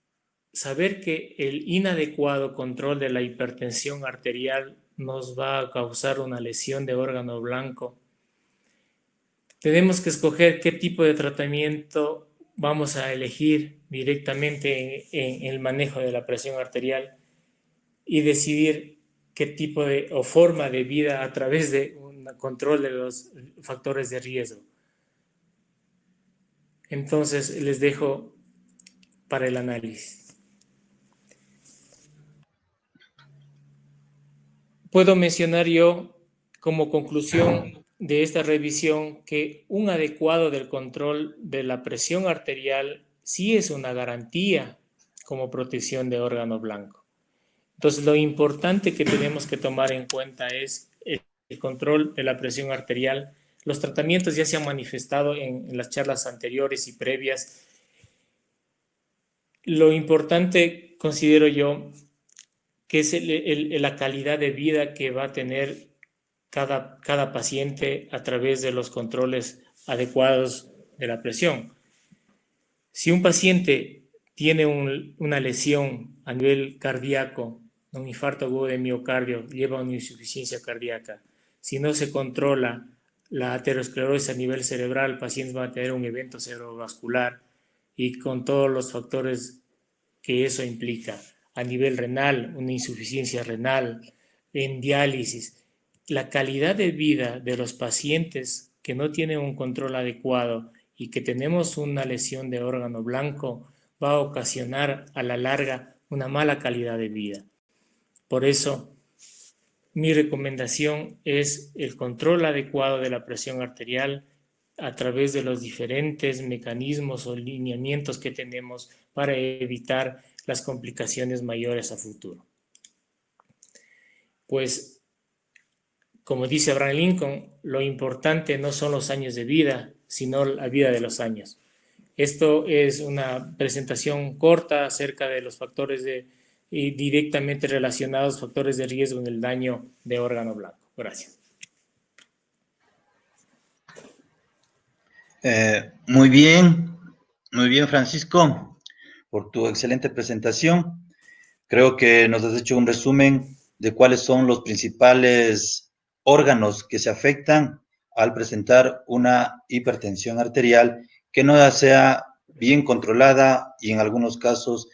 saber que el inadecuado control de la hipertensión arterial nos va a causar una lesión de órgano blanco. Tenemos que escoger qué tipo de tratamiento vamos a elegir directamente en el manejo de la presión arterial y decidir qué tipo de o forma de vida a través de un control de los factores de riesgo. Entonces les dejo para el análisis. Puedo mencionar yo como conclusión de esta revisión que un adecuado del control de la presión arterial sí es una garantía como protección de órgano blanco. Entonces, lo importante que tenemos que tomar en cuenta es el control de la presión arterial. Los tratamientos ya se han manifestado en las charlas anteriores y previas. Lo importante, considero yo, que es la calidad de vida que va a tener cada paciente a través de los controles adecuados de la presión. Si un paciente tiene una lesión a nivel cardíaco, un infarto agudo de miocardio, lleva una insuficiencia cardíaca, si no se controla la aterosclerosis a nivel cerebral, el paciente va a tener un evento cerebrovascular y con todos los factores que eso implica. A nivel renal, una insuficiencia renal, en diálisis. La calidad de vida de los pacientes que no tienen un control adecuado y que tenemos una lesión de órgano blanco va a ocasionar a la larga una mala calidad de vida. Por eso, mi recomendación es el control adecuado de la presión arterial a través de los diferentes mecanismos o lineamientos que tenemos para evitar las complicaciones mayores a futuro. Pues, como dice Abraham Lincoln, lo importante no son los años de vida, sino la vida de los años. Esto es una presentación corta acerca de los factores directamente relacionados, factores de riesgo en el daño de órgano blanco. Gracias. Muy bien, Francisco, por tu excelente presentación. Creo que nos has hecho un resumen de cuáles son los principales órganos que se afectan al presentar una hipertensión arterial que no sea bien controlada y en algunos casos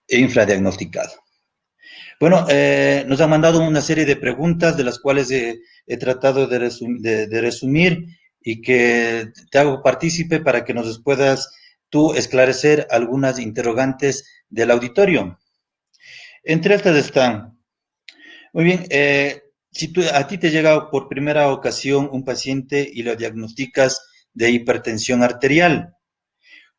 infradiagnosticada. Bueno, nos han mandado una serie de preguntas de las cuales he tratado de resumir y que te hago partícipe para que nos puedas tú esclarecer algunas interrogantes del auditorio. Entre estas están, muy bien, si a ti te llega por primera ocasión un paciente y lo diagnosticas de hipertensión arterial,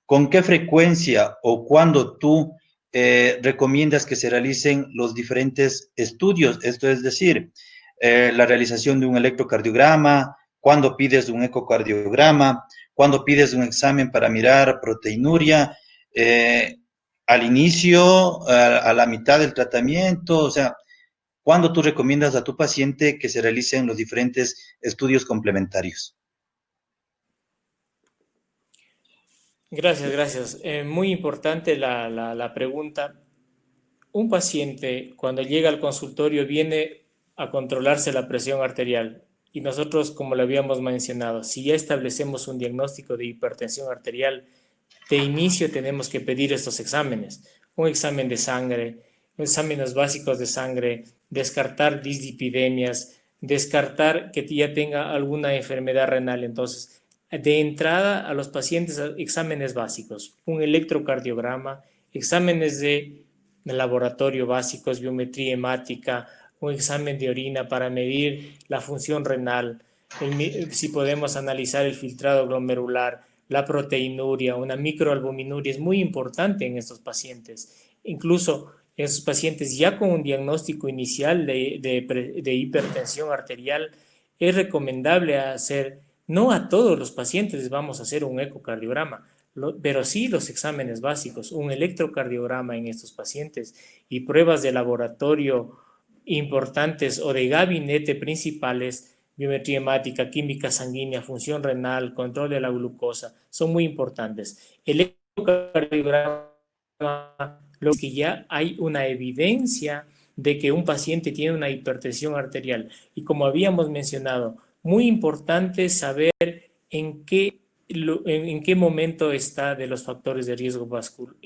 ¿con qué frecuencia o cuándo tú recomiendas que se realicen los diferentes estudios? Esto es decir, la realización de un electrocardiograma, cuándo pides un ecocardiograma, cuándo pides un examen para mirar proteinuria, al inicio, a la mitad del tratamiento, o sea, ¿cuándo tú recomiendas a tu paciente que se realicen los diferentes estudios complementarios? Gracias. Muy importante la pregunta. Un paciente cuando llega al consultorio viene a controlarse la presión arterial y nosotros, como lo habíamos mencionado, si ya establecemos un diagnóstico de hipertensión arterial, de inicio tenemos que pedir estos exámenes, un examen de sangre, exámenes básicos de sangre, descartar dislipidemias, descartar que ya tenga alguna enfermedad renal. Entonces, de entrada a los pacientes, exámenes básicos, un electrocardiograma, exámenes de laboratorio básicos, biometría hemática, un examen de orina para medir la función renal, si podemos analizar el filtrado glomerular, la proteinuria, una microalbuminuria es muy importante en estos pacientes. Incluso en esos pacientes ya con un diagnóstico inicial de hipertensión arterial, es recomendable hacer, no a todos los pacientes les vamos a hacer un ecocardiograma. pero sí los exámenes básicos, un electrocardiograma en estos pacientes y pruebas de laboratorio importantes o de gabinete principales, biometría hemática, química sanguínea, función renal, control de la glucosa, son muy importantes. El electrocardiograma, lo que ya hay una evidencia de que un paciente tiene una hipertensión arterial. Y como habíamos mencionado, muy importante saber en qué momento está de los factores de riesgo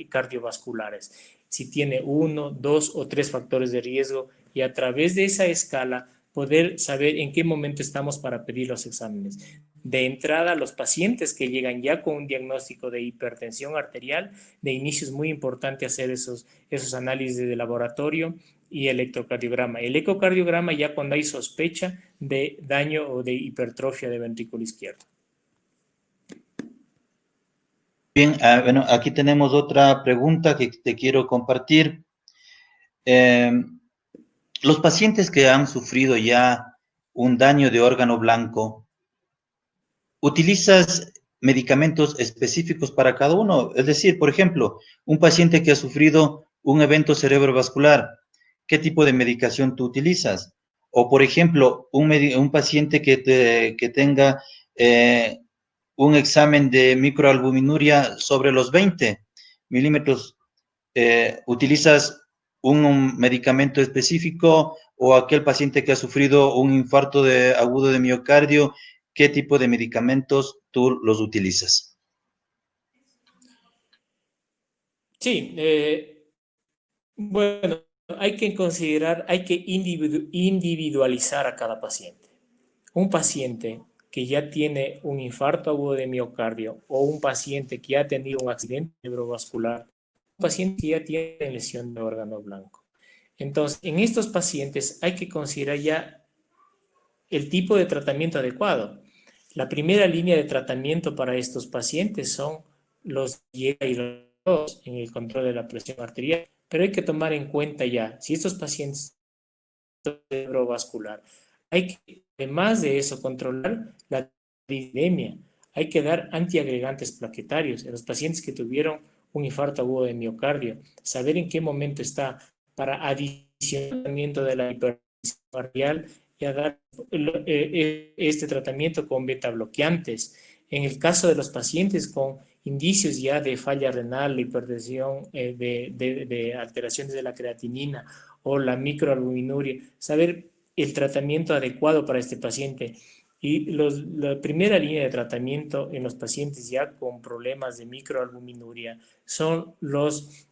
cardiovasculares. Si tiene 1, 2 o 3 factores de riesgo y a través de esa escala poder saber en qué momento estamos para pedir los exámenes. De entrada, los pacientes que llegan ya con un diagnóstico de hipertensión arterial, de inicio es muy importante hacer esos análisis de laboratorio y electrocardiograma. El ecocardiograma ya cuando hay sospecha de daño o de hipertrofia de ventrículo izquierdo. Bien, bueno, aquí tenemos otra pregunta que te quiero compartir. Los pacientes que han sufrido ya un daño de órgano blanco, ¿utilizas medicamentos específicos para cada uno? Es decir, por ejemplo, un paciente que ha sufrido un evento cerebrovascular, ¿qué tipo de medicación tú utilizas? O, por ejemplo, un paciente que tenga un examen de microalbuminuria sobre los 20 milímetros, ¿utilizas un medicamento específico o aquel paciente que ha sufrido un infarto agudo de miocardio? ¿Qué tipo de medicamentos tú los utilizas? Sí, bueno, hay que considerar, hay que individualizar a cada paciente. Un paciente que ya tiene un infarto agudo de miocardio o un paciente que ya ha tenido un accidente cerebrovascular, un paciente que ya tiene lesión de órgano blanco. Entonces, en estos pacientes hay que considerar ya el tipo de tratamiento adecuado. La primera línea de tratamiento para estos pacientes son los IECA y los en el control de la presión arterial, pero hay que tomar en cuenta ya, si estos pacientes cerebrovascular, hay que, además de eso, controlar la dislipidemia, hay que dar antiagregantes plaquetarios en los pacientes que tuvieron un infarto agudo de miocardio, saber en qué momento está para adicionamiento de la hipertensión arterial y a dar este tratamiento con beta bloqueantes. En el caso de los pacientes con indicios ya de falla renal, hipertensión, de alteraciones de la creatinina o la microalbuminuria, saber el tratamiento adecuado para este paciente. Y la primera línea de tratamiento en los pacientes ya con problemas de microalbuminuria son los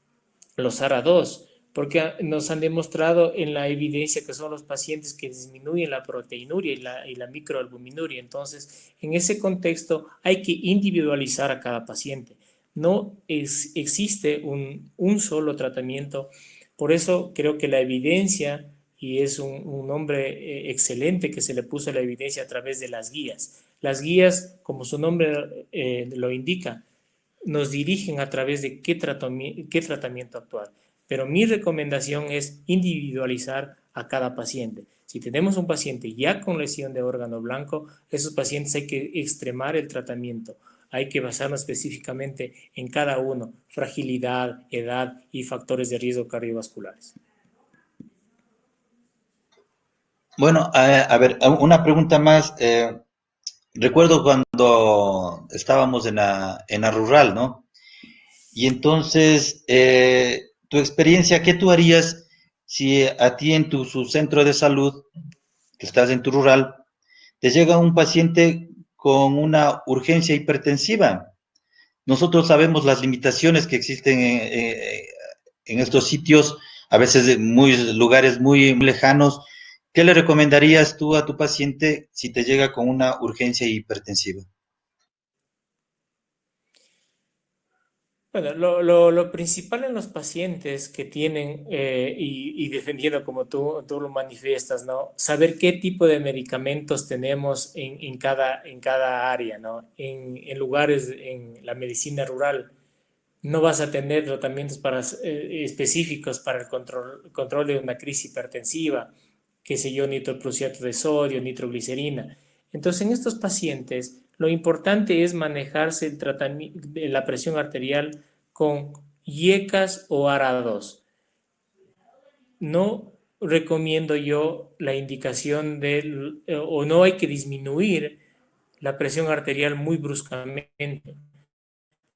ARA2, porque nos han demostrado en la evidencia que son los pacientes que disminuyen la proteinuria y la microalbuminuria. Entonces, en ese contexto hay que individualizar a cada paciente. No existe un solo tratamiento. Por eso creo que la evidencia, y es un nombre excelente que se le puso a la evidencia a través de las guías. Las guías, como su nombre lo indica, nos dirigen a través de qué tratamiento actuar. Pero mi recomendación es individualizar a cada paciente. Si tenemos un paciente ya con lesión de órgano blanco, esos pacientes hay que extremar el tratamiento. Hay que basarnos específicamente en cada uno, fragilidad, edad y factores de riesgo cardiovasculares. Bueno, a ver, una pregunta más. Recuerdo cuando estábamos en la rural, ¿no? Y entonces, tu experiencia, ¿qué tú harías si a ti en su centro de salud, que estás en tu rural, te llega un paciente con una urgencia hipertensiva? Nosotros sabemos las limitaciones que existen en estos sitios, a veces en lugares muy lejanos. ¿Qué le recomendarías tú a tu paciente si te llega con una urgencia hipertensiva? Bueno, lo principal en los pacientes que tienen, y defendiendo como tú lo manifiestas, ¿no? Saber qué tipo de medicamentos tenemos en cada área, ¿no? En lugares, en la medicina rural, no vas a tener tratamientos específicos para el control de una crisis hipertensiva, qué sé yo, nitroprusiato de sodio, nitroglicerina. Entonces, en estos pacientes, lo importante es manejarse el tratamiento de la presión arterial con IECAS o ARA2. No recomiendo yo la indicación o no hay que disminuir la presión arterial muy bruscamente.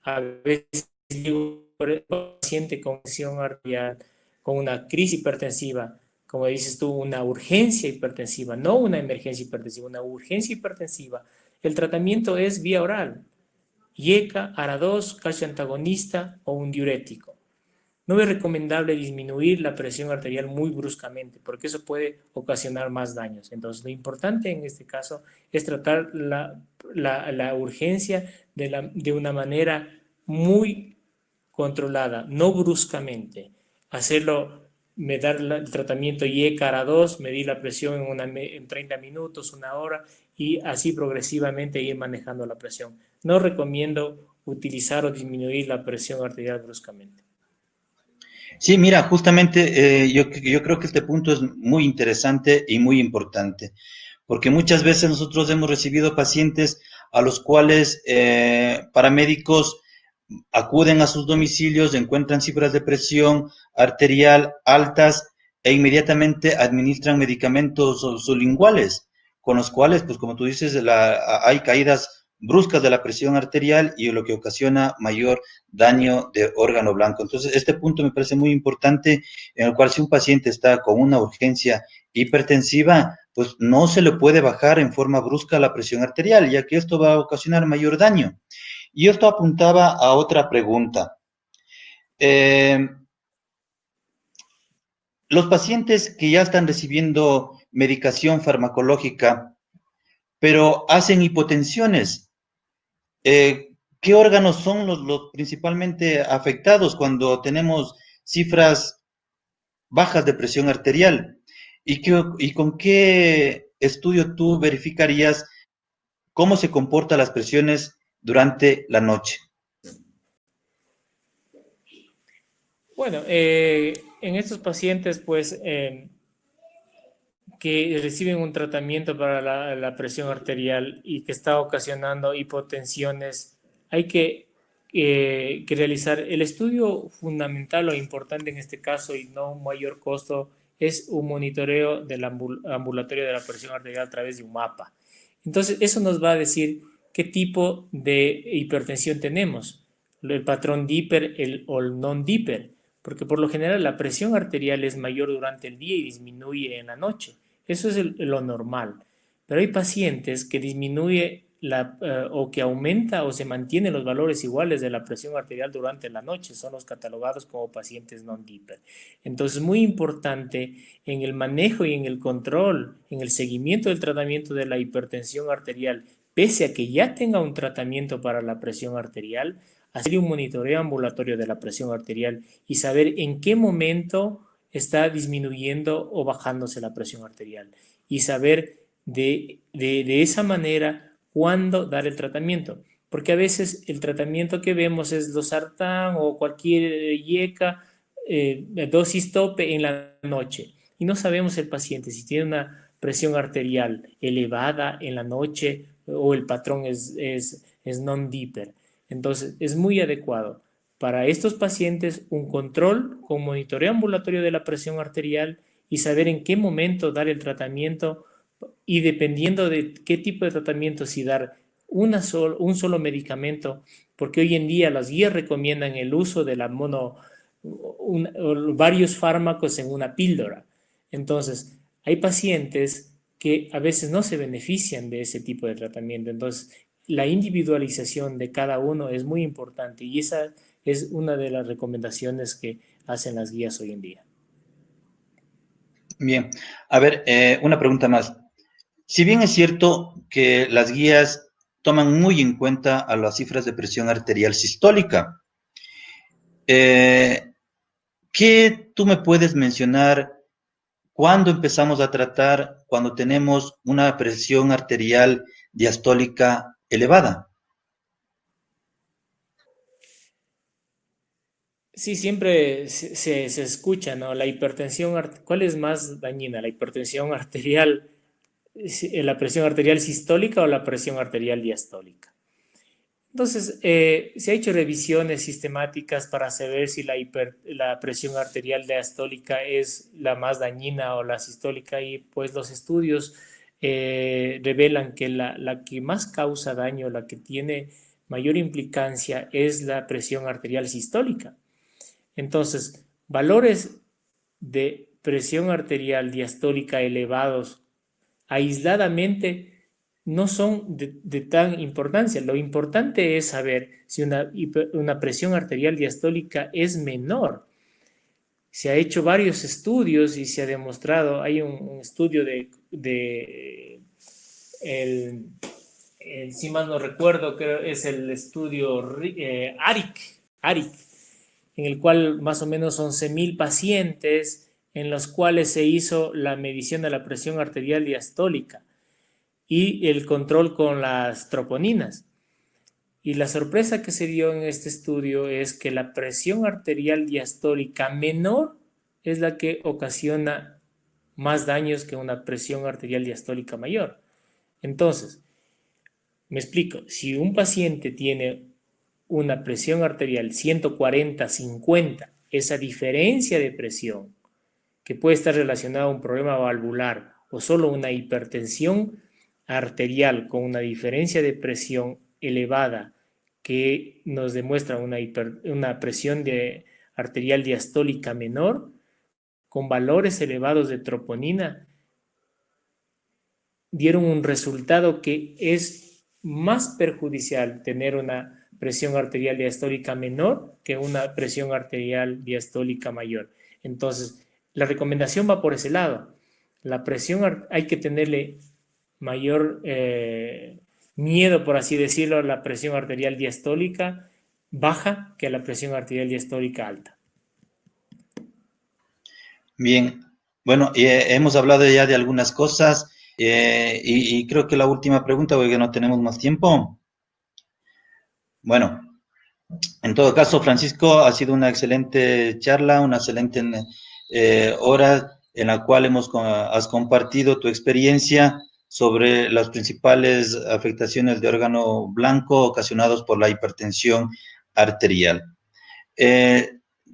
A veces digo, por el paciente con presión arterial, con una crisis hipertensiva, como dices tú, una urgencia hipertensiva, no una emergencia hipertensiva, una urgencia hipertensiva, el tratamiento es vía oral, IECA, ARA2, calcio antagonista o un diurético. No es recomendable disminuir la presión arterial muy bruscamente, porque eso puede ocasionar más daños. Entonces, lo importante en este caso es tratar la urgencia de una manera muy controlada, no bruscamente. Hacerlo, me dar el tratamiento IE-CARA2, medir la presión en 30 minutos, una hora, y así progresivamente ir manejando la presión. No recomiendo utilizar o disminuir la presión arterial bruscamente. Sí, mira, justamente yo creo que este punto es muy interesante y muy importante, porque muchas veces nosotros hemos recibido pacientes a los cuales paramédicos acuden a sus domicilios, encuentran cifras de presión arterial altas e inmediatamente administran medicamentos sublinguales, con los cuales, pues como tú dices, hay caídas bruscas de la presión arterial y lo que ocasiona mayor daño de órgano blanco. Entonces, este punto me parece muy importante, en el cual si un paciente está con una urgencia hipertensiva, pues no se le puede bajar en forma brusca la presión arterial, ya que esto va a ocasionar mayor daño. Y esto apuntaba a otra pregunta. Los pacientes que ya están recibiendo medicación farmacológica, pero hacen hipotensiones, ¿qué órganos son los principalmente afectados cuando tenemos cifras bajas de presión arterial? ¿Y con qué estudio tú verificarías cómo se comportan las presiones durante la noche? Bueno, en estos pacientes, pues, que reciben un tratamiento para la presión arterial y que está ocasionando hipotensiones, hay que realizar el estudio fundamental o importante en este caso y no un mayor costo es un monitoreo del ambulatorio de la presión arterial a través de un mapa. Entonces, eso nos va a decir qué tipo de hipertensión tenemos, el patrón Dipper o el non-Dipper, porque por lo general la presión arterial es mayor durante el día y disminuye en la noche. Eso es lo normal. Pero hay pacientes que disminuye o que aumenta o se mantiene los valores iguales de la presión arterial durante la noche. Son los catalogados como pacientes non-Dipper. Entonces, muy importante en el manejo y en el control, en el seguimiento del tratamiento de la hipertensión arterial, pese a que ya tenga un tratamiento para la presión arterial, hacer un monitoreo ambulatorio de la presión arterial y saber en qué momento está disminuyendo o bajándose la presión arterial y saber de esa manera cuándo dar el tratamiento. Porque a veces el tratamiento que vemos es losartán o cualquier IECA, dosis tope en la noche. Y no sabemos el paciente si tiene una presión arterial elevada en la noche o el patrón es non-Dipper. Entonces, es muy adecuado para estos pacientes un control con monitoreo ambulatorio de la presión arterial y saber en qué momento dar el tratamiento y dependiendo de qué tipo de tratamiento, si dar un solo medicamento, porque hoy en día las guías recomiendan el uso de varios fármacos en una píldora. Entonces, hay pacientes que a veces no se benefician de ese tipo de tratamiento. Entonces, la individualización de cada uno es muy importante y esa es una de las recomendaciones que hacen las guías hoy en día. Bien, a ver, una pregunta más. Si bien es cierto que las guías toman muy en cuenta a las cifras de presión arterial sistólica, ¿qué tú me puedes mencionar cuando empezamos a tratar cuando tenemos una presión arterial diastólica elevada? Sí, siempre se escucha, ¿no? La hipertensión, ¿cuál es más dañina? ¿La hipertensión arterial la presión arterial sistólica o la presión arterial diastólica. Entonces, se ha hecho revisiones sistemáticas para saber si la presión arterial diastólica es la más dañina o la sistólica, y pues los estudios revelan que la que más causa daño, la que tiene mayor implicancia, es la presión arterial sistólica. Entonces, valores de presión arterial diastólica elevados aisladamente no son de tan importancia. Lo importante es saber si una presión arterial diastólica es menor. Se ha hecho varios estudios y se ha demostrado, hay un estudio si mal no recuerdo, creo es el estudio ARIC, en el cual más o menos 11,000 pacientes en los cuales se hizo la medición de la presión arterial diastólica y el control con las troponinas. Y la sorpresa que se dio en este estudio es que la presión arterial diastólica menor es la que ocasiona más daños que una presión arterial diastólica mayor. Entonces, me explico, si un paciente tiene una presión arterial 140-50, esa diferencia de presión que puede estar relacionada a un problema valvular o solo una hipertensión arterial con una diferencia de presión elevada que nos demuestra una presión arterial diastólica menor con valores elevados de troponina, dieron un resultado que es más perjudicial tener una presión arterial diastólica menor que una presión arterial diastólica mayor. Entonces, la recomendación va por ese lado. La presión hay que tenerle mayor miedo, por así decirlo, a la presión arterial diastólica baja que a la presión arterial diastólica alta. Bien, bueno, hemos hablado ya de algunas cosas y creo que la última pregunta, porque no tenemos más tiempo. Bueno, en todo caso, Francisco, ha sido una excelente charla, una excelente hora en la cual has compartido tu experiencia sobre las principales afectaciones de órgano blanco ocasionados por la hipertensión arterial.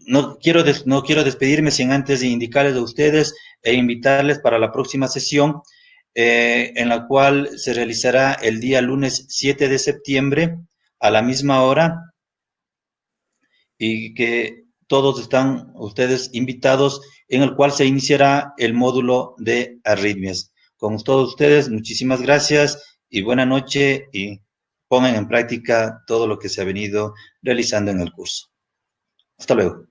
No quiero despedirme sin antes de indicarles a ustedes e invitarles para la próxima sesión, en la cual se realizará el día lunes 7 de septiembre a la misma hora, y que todos están ustedes invitados, en el cual se iniciará el módulo de arritmias. Con todos ustedes, muchísimas gracias y buena noche, y pongan en práctica todo lo que se ha venido realizando en el curso. Hasta luego.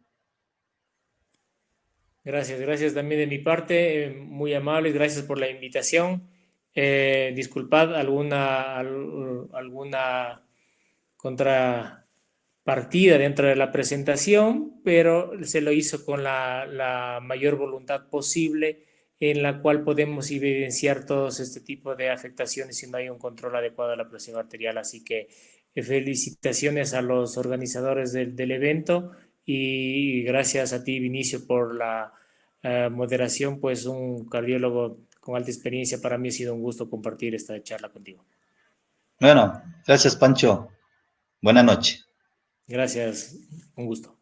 Gracias también de mi parte, muy amables, gracias por la invitación. Disculpad alguna contrapartida dentro de la presentación, pero se lo hizo con la mayor voluntad posible, en la cual podemos evidenciar todos este tipo de afectaciones si no hay un control adecuado de la presión arterial. Así que felicitaciones a los organizadores del evento, y gracias a ti, Vinicio, por la moderación. Pues un cardiólogo con alta experiencia, para mí ha sido un gusto compartir esta charla contigo. Bueno, gracias, Pancho. Buenas noches. Gracias, un gusto.